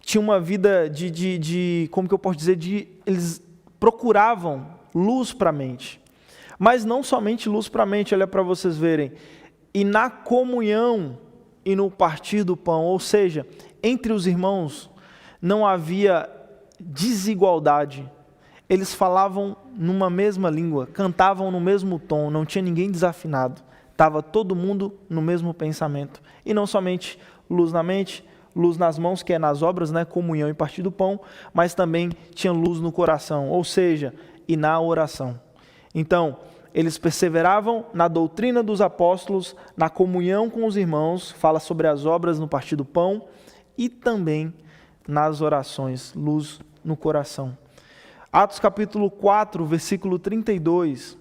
tinham uma vida como que eu posso dizer, eles procuravam luz para a mente. Mas não somente luz para a mente, olha para vocês verem. E na comunhão e no partir do pão, ou seja, entre os irmãos não havia desigualdade. Eles falavam numa mesma língua, cantavam no mesmo tom, não tinha ninguém desafinado. Estava todo mundo no mesmo pensamento. E não somente luz na mente, luz nas mãos, que é nas obras, né, comunhão e partir do pão, mas também tinha luz no coração, ou seja, e na oração. Então, eles perseveravam na doutrina dos apóstolos, na comunhão com os irmãos, fala sobre as obras no partir do pão, e também nas orações, luz no coração. Atos capítulo 4, versículo 32.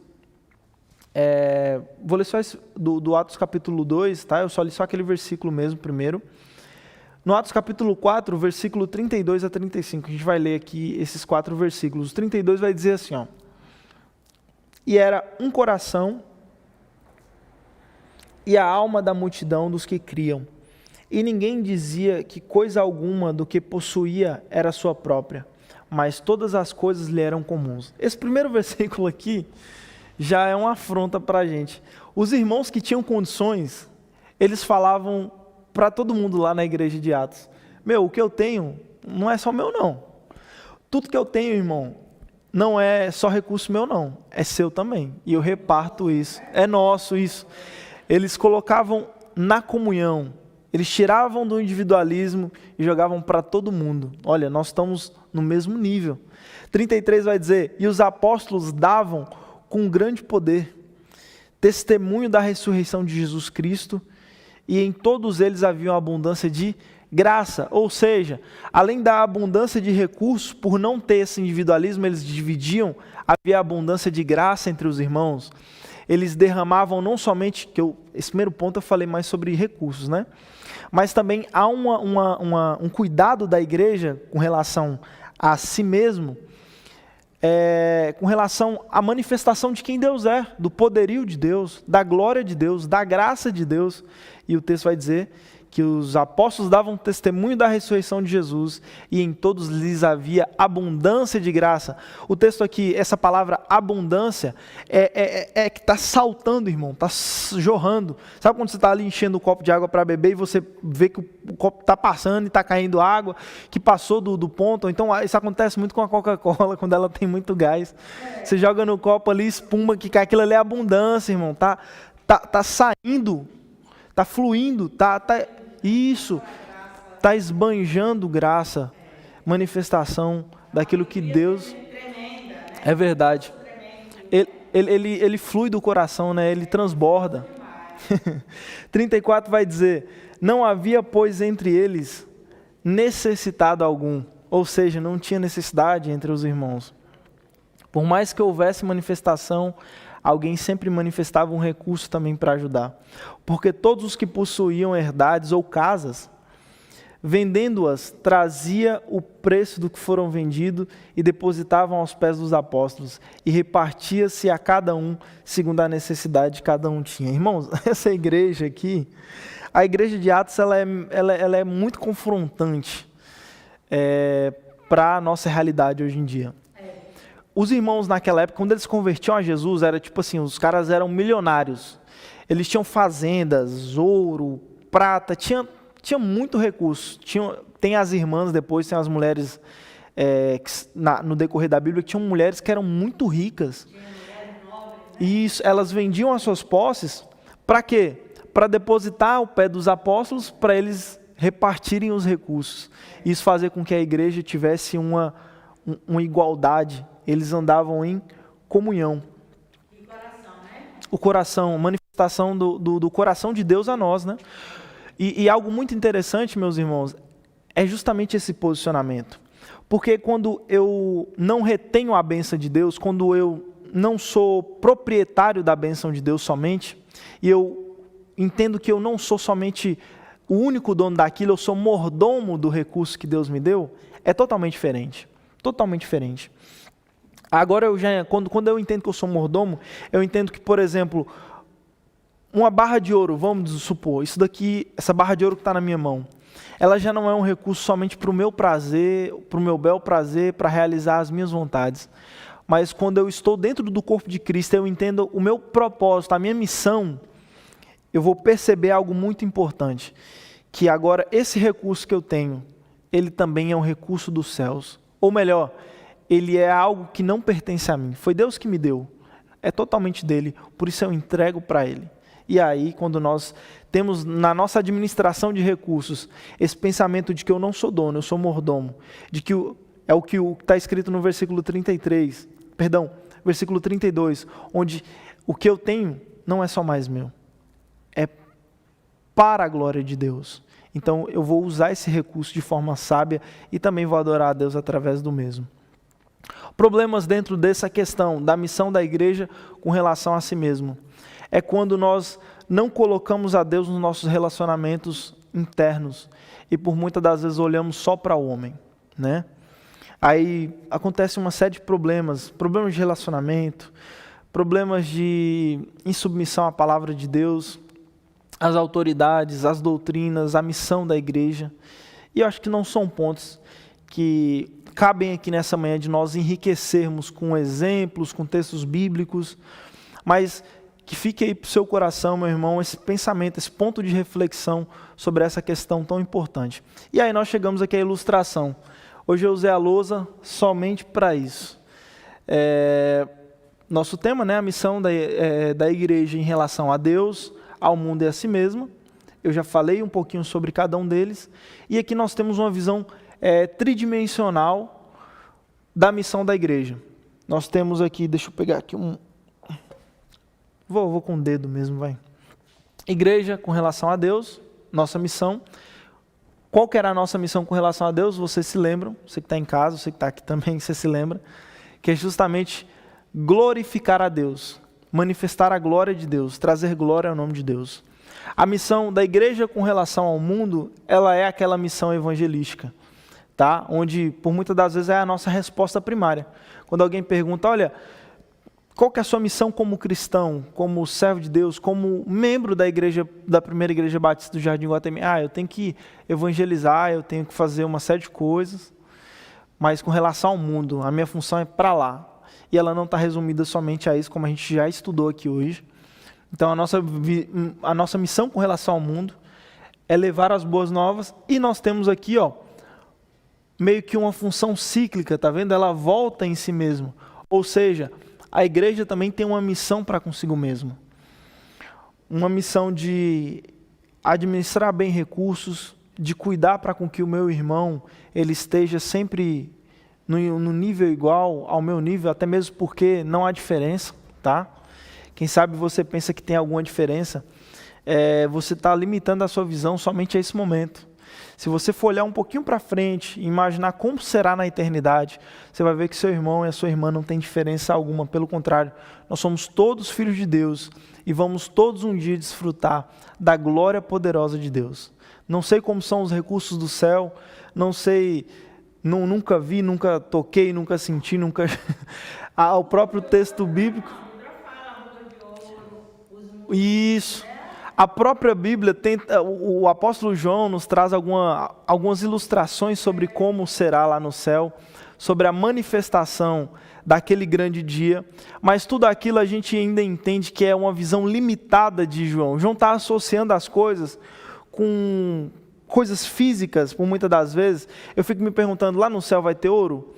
Vou ler só esse, do Atos capítulo 2, tá? Eu só li só aquele versículo mesmo primeiro. No Atos capítulo 4, versículo 32 a 35, a gente vai ler aqui esses 4 versículos. O 32 vai dizer assim, ó. E era um coração e a alma da multidão dos que criam. E ninguém dizia que coisa alguma do que possuía era sua própria, mas todas as coisas lhe eram comuns. Esse primeiro versículo aqui, já é uma afronta para a gente. Os irmãos que tinham condições, eles falavam para todo mundo lá na igreja de Atos: meu, o que eu tenho não é só meu não. Tudo que eu tenho, irmão, não é só recurso meu não, é seu também. E eu reparto isso, é nosso isso. Eles colocavam na comunhão, eles tiravam do individualismo e jogavam para todo mundo. Olha, nós estamos no mesmo nível. 33 vai dizer: e os apóstolos davam com grande poder testemunho da ressurreição de Jesus Cristo, e em todos eles havia uma abundância de graça. Ou seja, além da abundância de recursos, por não ter esse individualismo, eles dividiam, havia abundância de graça entre os irmãos. Eles derramavam não somente, esse primeiro ponto eu falei mais sobre recursos, né? Mas também há um cuidado da igreja com relação a si mesmo, com relação à manifestação de quem Deus é, do poderio de Deus, da glória de Deus, da graça de Deus. E o texto vai dizer que os apóstolos davam testemunho da ressurreição de Jesus e em todos lhes havia abundância de graça. O texto aqui, essa palavra abundância, é que está saltando, irmão, está jorrando. Sabe quando você está ali enchendo o copo de água para beber e você vê que o copo está passando e está caindo água, que passou do ponto? Então isso acontece muito com a Coca-Cola, quando ela tem muito gás. Você joga no copo ali, espuma, que cai, aquilo ali é abundância, irmão. Tá saindo, está fluindo, isso, está esbanjando graça, manifestação daquilo que Deus... É verdade. Ele flui do coração, né? Ele transborda. 34 vai dizer: não havia, pois, entre eles necessitado algum. Ou seja, não tinha necessidade entre os irmãos. Por mais que houvesse manifestação, alguém sempre manifestava um recurso também para ajudar. Porque todos os que possuíam herdades ou casas, vendendo-as, trazia o preço do que foram vendidos e depositavam aos pés dos apóstolos, e repartia-se a cada um segundo a necessidade que cada um tinha. Irmãos, essa igreja aqui, a igreja de Atos, ela é muito confrontante para a nossa realidade hoje em dia. Os irmãos naquela época, quando eles se convertiam a Jesus, era tipo assim, os caras eram milionários. Eles tinham fazendas, ouro, prata, tinha muito recurso. Tem as irmãs depois, tem as mulheres, no decorrer da Bíblia, que tinham mulheres que eram muito ricas. E isso, elas vendiam as suas posses, para quê? Para depositar ao pé dos apóstolos, para eles repartirem os recursos. Isso fazia com que a igreja tivesse uma igualdade. Eles andavam em comunhão. E coração, né? O coração, manifestação do coração de Deus a nós, né? E algo muito interessante, meus irmãos, é justamente esse posicionamento. Porque quando eu não retenho a bênção de Deus, quando eu não sou proprietário da bênção de Deus somente, e eu entendo que eu não sou somente o único dono daquilo, eu sou mordomo do recurso que Deus me deu, é totalmente diferente. Totalmente diferente. Agora, quando eu entendo que eu sou mordomo, eu entendo que, por exemplo, uma barra de ouro, vamos supor, isso daqui, essa barra de ouro que está na minha mão, ela já não é um recurso somente para o meu prazer, para o meu bel prazer, para realizar as minhas vontades. Mas quando eu estou dentro do corpo de Cristo, eu entendo o meu propósito, a minha missão, eu vou perceber algo muito importante, que agora esse recurso que eu tenho, ele também é um recurso dos céus. Ou melhor, ele é algo que não pertence a mim. Foi Deus que me deu. É totalmente dele. Por isso eu entrego para ele. E aí, quando nós temos na nossa administração de recursos esse pensamento de que eu não sou dono, eu sou mordomo, de que é o que está escrito no versículo 33, versículo 32, onde o que eu tenho não é só mais meu, é para a glória de Deus. Então eu vou usar esse recurso de forma sábia e também vou adorar a Deus através do mesmo. Problemas dentro dessa questão da missão da igreja com relação a si mesmo é quando nós não colocamos a Deus nos nossos relacionamentos internos e por muitas das vezes olhamos só para o homem, né? Aí acontece uma série de problemas de relacionamento, problemas de insubmissão à palavra de Deus, às autoridades, às doutrinas, à missão da igreja. E eu acho que não são pontos que cabem aqui nessa manhã de nós enriquecermos com exemplos, com textos bíblicos, Mas que fique aí para o seu coração, meu irmão, esse pensamento, esse ponto de reflexão sobre essa questão tão importante. E aí nós chegamos aqui à ilustração. Hoje eu usei a lousa somente para isso. Nosso tema, né, a missão da igreja em relação a Deus, ao mundo e a si mesma. Eu já falei um pouquinho sobre cada um deles. E aqui nós temos uma visão tridimensional da missão da igreja. Nós temos aqui, deixa eu pegar aqui um... Vou com o dedo mesmo, vai. Igreja com relação a Deus, nossa missão. Qual que era a nossa missão com relação a Deus? Vocês se lembram? Você que está em casa, você que está aqui também, você se lembra. Que é justamente glorificar a Deus, manifestar a glória de Deus, trazer glória ao nome de Deus. A missão da igreja com relação ao mundo, ela é aquela missão evangelística, tá? Onde, por muitas das vezes, é a nossa resposta primária. Quando alguém pergunta, olha, qual que é a sua missão como cristão, como servo de Deus, como membro da igreja, da primeira igreja batista do Jardim Guatemi? Eu tenho que evangelizar, eu tenho que fazer uma série de coisas, mas com relação ao mundo, a minha função é para lá. E ela não está resumida somente a isso, como a gente já estudou aqui hoje. Então, a nossa missão com relação ao mundo é levar as boas novas. E nós temos aqui, meio que uma função cíclica, tá vendo? Ela volta em si mesma. Ou seja, a igreja também tem uma missão para consigo mesma. Uma missão de administrar bem recursos, de cuidar para com que o meu irmão ele esteja sempre no nível igual ao meu nível, até mesmo porque não há diferença, tá? Quem sabe você pensa que tem alguma diferença, você está limitando a sua visão somente a esse momento. Se você for olhar um pouquinho para frente e imaginar como será na eternidade, você vai ver que seu irmão e a sua irmã não tem diferença alguma. Pelo contrário, nós somos todos filhos de Deus e vamos todos um dia desfrutar da glória poderosa de Deus. Não sei como são os recursos do céu, não sei, nunca vi, nunca toquei, nunca senti, nunca... O próprio texto bíblico... Isso. A própria Bíblia o apóstolo João nos traz algumas ilustrações sobre como será lá no céu, sobre a manifestação daquele grande dia, mas tudo aquilo a gente ainda entende que é uma visão limitada de João. João está associando as coisas com coisas físicas, por muitas das vezes. Eu fico me perguntando, lá no céu vai ter ouro?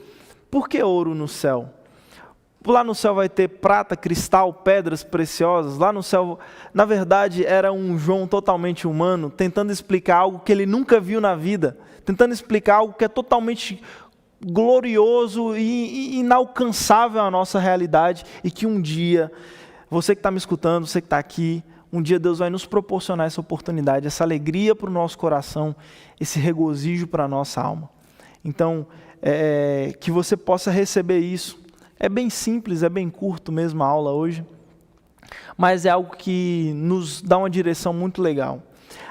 Por que ouro no céu? Lá no céu vai ter prata, cristal, pedras preciosas. Lá no céu, na verdade, era um João totalmente humano, tentando explicar algo que ele nunca viu na vida, tentando explicar algo que é totalmente glorioso e inalcançável à nossa realidade, e que um dia, você que está me escutando, você que está aqui, um dia Deus vai nos proporcionar essa oportunidade, essa alegria para o nosso coração, esse regozijo para a nossa alma. Então, que você possa receber isso. É bem simples, é bem curto mesmo a aula hoje, mas é algo que nos dá uma direção muito legal.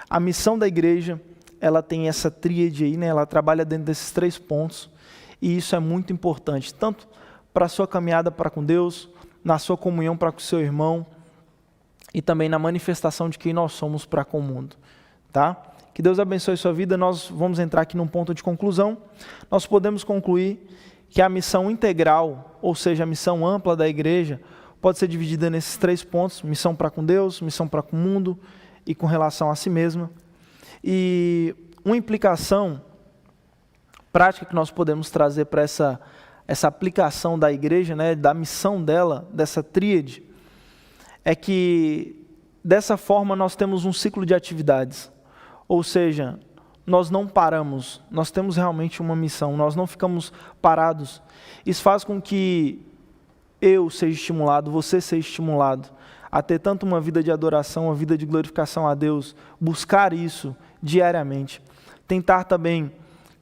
A missão da igreja, ela tem essa tríade aí, né? Ela trabalha dentro desses 3 pontos, e isso é muito importante, tanto para a sua caminhada para com Deus, na sua comunhão para com o seu irmão, e também na manifestação de quem nós somos para com o mundo, tá? Que Deus abençoe a sua vida. Nós vamos entrar aqui num ponto de conclusão. Nós podemos concluir que a missão integral, ou seja, a missão ampla da igreja, pode ser dividida nesses 3 pontos: missão para com Deus, missão para com o mundo e com relação a si mesma. E uma implicação prática que nós podemos trazer para essa aplicação da igreja, né, da missão dela, dessa tríade, é que dessa forma nós temos um ciclo de atividades, ou seja, nós não paramos, nós temos realmente uma missão, nós não ficamos parados. Isso faz com que eu seja estimulado, você seja estimulado a ter tanto uma vida de adoração, uma vida de glorificação a Deus, buscar isso diariamente, tentar também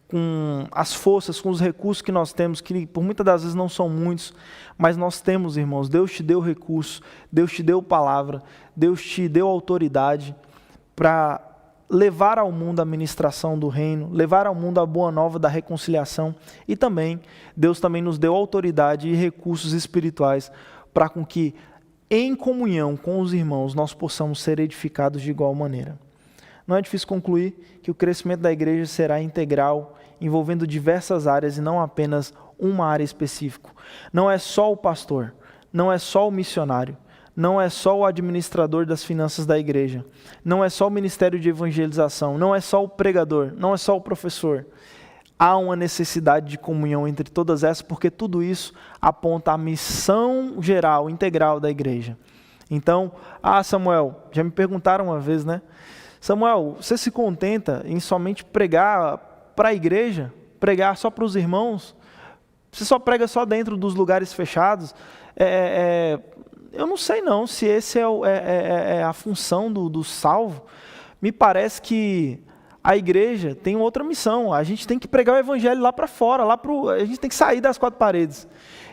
com as forças, com os recursos que nós temos, que por muitas das vezes não são muitos, mas nós temos, irmãos. Deus te deu recursos, Deus te deu palavra, Deus te deu autoridade para levar ao mundo a ministração do reino, levar ao mundo a boa nova da reconciliação, e também, Deus também nos deu autoridade e recursos espirituais para com que, em comunhão com os irmãos, nós possamos ser edificados de igual maneira. Não é difícil concluir que o crescimento da igreja será integral, envolvendo diversas áreas e não apenas uma área específica. Não é só o pastor, não é só o missionário, não é só o administrador das finanças da igreja, não é só o ministério de evangelização, não é só o pregador, não é só o professor. Há uma necessidade de comunhão entre todas essas, porque tudo isso aponta à missão geral, integral da igreja. Então, Samuel, já me perguntaram uma vez, né? Samuel, você se contenta em somente pregar para a igreja? Pregar só para os irmãos? Você só prega só dentro dos lugares fechados? Eu não sei não se esse é a função do salvo. Me parece que a igreja tem outra missão. A gente tem que pregar o evangelho lá para fora, a gente tem que sair das quatro paredes.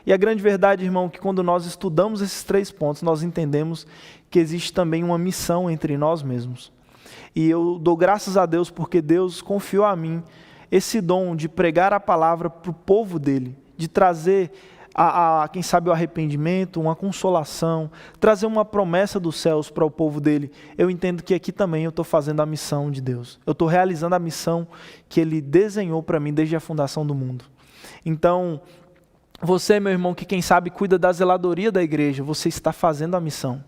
E a grande verdade, irmão, é que quando nós estudamos esses 3 pontos, nós entendemos que existe também uma missão entre nós mesmos. E eu dou graças a Deus porque Deus confiou a mim esse dom de pregar a palavra para o povo dele, de trazer quem sabe o arrependimento, uma consolação, trazer uma promessa dos céus para o povo dele. Eu entendo que aqui também eu estou fazendo a missão de Deus. Eu estou realizando a missão que ele desenhou para mim desde a fundação do mundo. Então, você, meu irmão, que quem sabe cuida da zeladoria da igreja, você está fazendo a missão.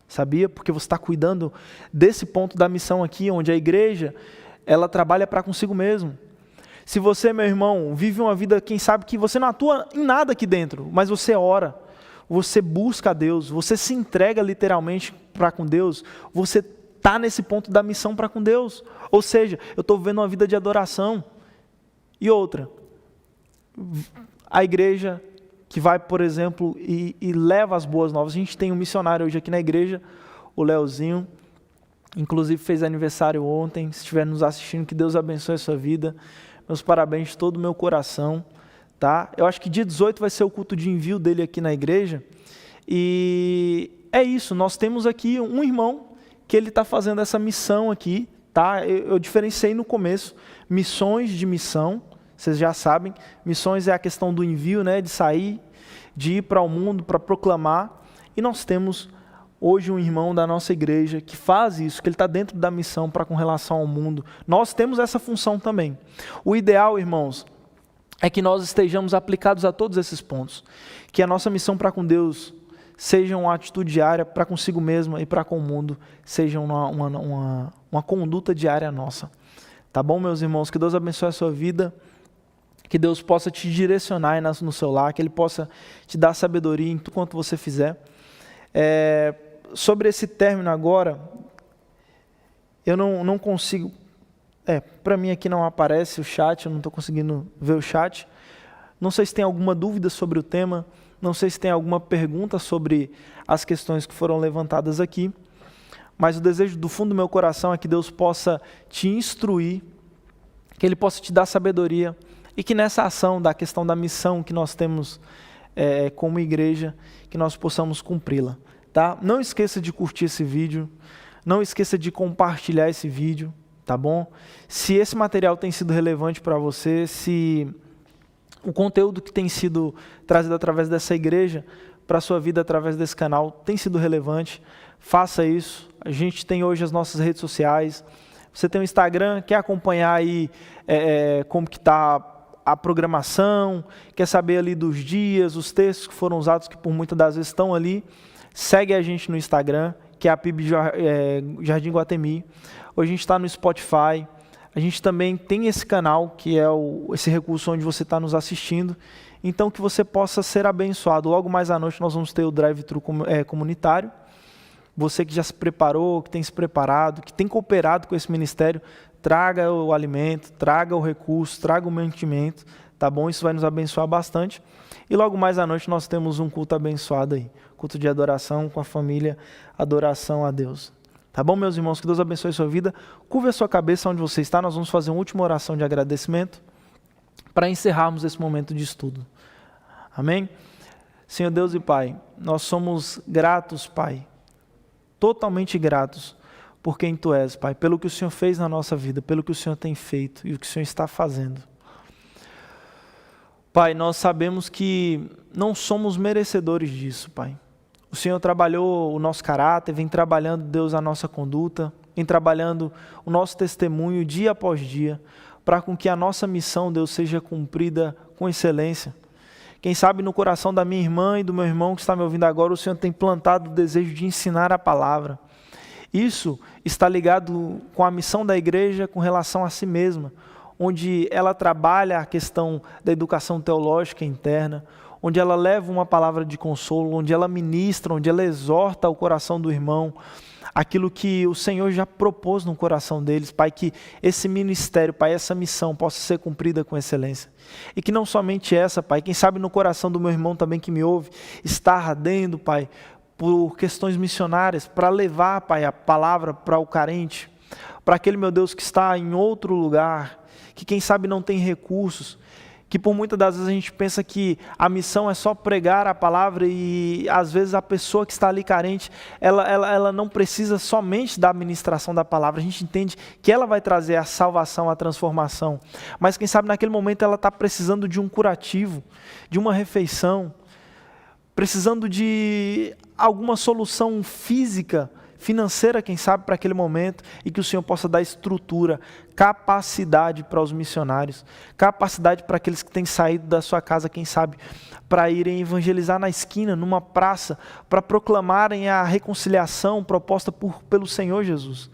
Sabia? Porque você está cuidando desse ponto da missão aqui, onde a igreja, ela trabalha para consigo mesmo. Se você, meu irmão, vive uma vida, quem sabe que você não atua em nada aqui dentro, mas você ora, você busca a Deus, você se entrega literalmente para com Deus, você está nesse ponto da missão para com Deus. Ou seja, eu estou vivendo uma vida de adoração. E outra, a igreja que vai, por exemplo, e leva as boas novas. A gente tem um missionário hoje aqui na igreja, o Leozinho, inclusive fez aniversário ontem. Se estiver nos assistindo, que Deus abençoe a sua vida. Meus parabéns de todo o meu coração, tá? Eu acho que dia 18 vai ser o culto de envio dele aqui na igreja. E é isso, nós temos aqui um irmão que ele está fazendo essa missão aqui, tá? Eu diferenciei no começo, missões de missão, vocês já sabem. Missões é a questão do envio, né? De sair, de ir para o mundo, para proclamar. E nós temos hoje um irmão da nossa igreja que faz isso, que ele está dentro da missão para com relação ao mundo. Nós temos essa função também. O ideal, irmãos, é que nós estejamos aplicados a todos esses pontos. Que a nossa missão para com Deus seja uma atitude diária para consigo mesma e para com o mundo, seja uma conduta diária nossa. Tá bom, meus irmãos? Que Deus abençoe a sua vida. Que Deus possa te direcionar no seu lar, que Ele possa te dar sabedoria em tudo quanto você fizer. Sobre esse término agora, eu não consigo... para mim aqui não aparece o chat, eu não estou conseguindo ver o chat. Não sei se tem alguma dúvida sobre o tema, não sei se tem alguma pergunta sobre as questões que foram levantadas aqui, mas o desejo do fundo do meu coração é que Deus possa te instruir, que Ele possa te dar sabedoria, e que nessa ação da questão da missão que nós temos como igreja, que nós possamos cumpri-la. Tá? Não esqueça de curtir esse vídeo, não esqueça de compartilhar esse vídeo, tá bom? Se esse material tem sido relevante para você, se o conteúdo que tem sido trazido através dessa igreja para a sua vida através desse canal tem sido relevante, faça isso. A gente tem hoje as nossas redes sociais, você tem o Instagram, quer acompanhar aí como que está a programação, quer saber ali dos dias, os textos que foram usados, que por muitas das vezes estão ali, segue a gente no Instagram, que é a PIB Jardim Guatemi. Hoje a gente está no Spotify. A gente também tem esse canal, que é esse recurso onde você está nos assistindo. Então, que você possa ser abençoado. Logo mais à noite nós vamos ter o drive-thru comunitário. Você que já se preparou, que tem se preparado, que tem cooperado com esse ministério, traga o alimento, traga o recurso, traga o mantimento, tá bom? Isso vai nos abençoar bastante. E logo mais à noite nós temos um culto abençoado aí. Culto de adoração com a família, adoração a Deus. Tá bom, meus irmãos? Que Deus abençoe a sua vida. Curva a sua cabeça onde você está. Nós vamos fazer uma última oração de agradecimento para encerrarmos esse momento de estudo. Amém? Senhor Deus e Pai, nós somos gratos, Pai, totalmente gratos por quem Tu és, Pai, pelo que o Senhor fez na nossa vida, pelo que o Senhor tem feito e o que o Senhor está fazendo. Pai, nós sabemos que não somos merecedores disso, Pai. O Senhor trabalhou o nosso caráter, vem trabalhando, Deus, a nossa conduta, vem trabalhando o nosso testemunho dia após dia, para com que a nossa missão, Deus, seja cumprida com excelência. Quem sabe no coração da minha irmã e do meu irmão que está me ouvindo agora, o Senhor tem plantado o desejo de ensinar a palavra. Isso está ligado com a missão da igreja com relação a si mesma, onde ela trabalha a questão da educação teológica interna, onde ela leva uma palavra de consolo, onde ela ministra, onde ela exorta o coração do irmão, aquilo que o Senhor já propôs no coração deles, Pai, que esse ministério, Pai, essa missão possa ser cumprida com excelência. E que não somente essa, Pai, quem sabe no coração do meu irmão também que me ouve, está ardendo, Pai, por questões missionárias, para levar, Pai, a palavra para o carente, para aquele, meu Deus, que está em outro lugar, que quem sabe não tem recursos, que por muitas das vezes a gente pensa que a missão é só pregar a palavra e às vezes a pessoa que está ali carente, ela não precisa somente da administração da palavra, a gente entende que ela vai trazer a salvação, a transformação, mas quem sabe naquele momento ela está precisando de um curativo, de uma refeição, precisando de alguma solução física, financeira, quem sabe, para aquele momento, e que o Senhor possa dar estrutura, capacidade para os missionários, capacidade para aqueles que têm saído da sua casa, quem sabe, para irem evangelizar na esquina, numa praça, para proclamarem a reconciliação proposta pelo Senhor Jesus.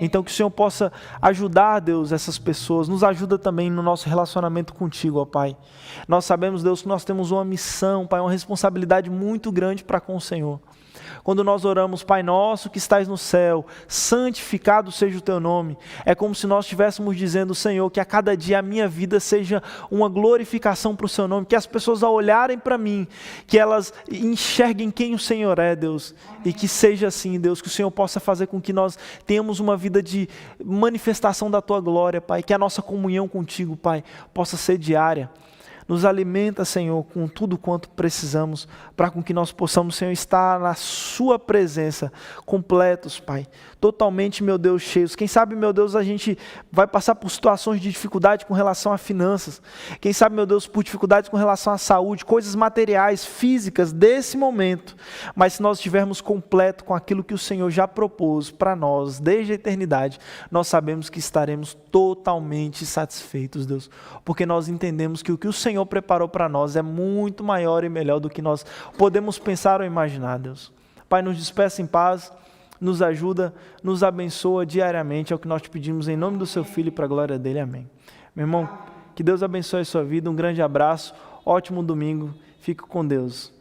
Então que o Senhor possa ajudar, Deus, essas pessoas, nos ajuda também no nosso relacionamento contigo, ó Pai. Nós sabemos, Deus, que nós temos uma missão, Pai, uma responsabilidade muito grande para com o Senhor. Quando nós oramos, Pai nosso que estais no céu, santificado seja o teu nome, é como se nós estivéssemos dizendo, Senhor, que a cada dia a minha vida seja uma glorificação para o seu nome, que as pessoas ao olharem para mim, que elas enxerguem quem o Senhor é, Deus, e que seja assim, Deus, que o Senhor possa fazer com que nós tenhamos uma vida de manifestação da tua glória, Pai, que a nossa comunhão contigo, Pai, possa ser diária. Nos alimenta, Senhor, com tudo quanto precisamos, para com que nós possamos, Senhor, estar na sua presença, completos, Pai, totalmente, meu Deus, cheios. Quem sabe, meu Deus, a gente vai passar por situações de dificuldade com relação a finanças. Quem sabe, meu Deus, por dificuldades com relação à saúde, coisas materiais, físicas, desse momento. Mas se nós estivermos completo com aquilo que o Senhor já propôs para nós, desde a eternidade, nós sabemos que estaremos totalmente satisfeitos, Deus, porque nós entendemos que o que o Senhor preparou para nós é muito maior e melhor do que nós podemos pensar ou imaginar, Deus. Pai, nos despeça em paz, nos ajuda, nos abençoa diariamente, é o que nós te pedimos em nome do seu Filho e para a glória dele, amém. Meu irmão, que Deus abençoe a sua vida, um grande abraço, ótimo domingo, fique com Deus.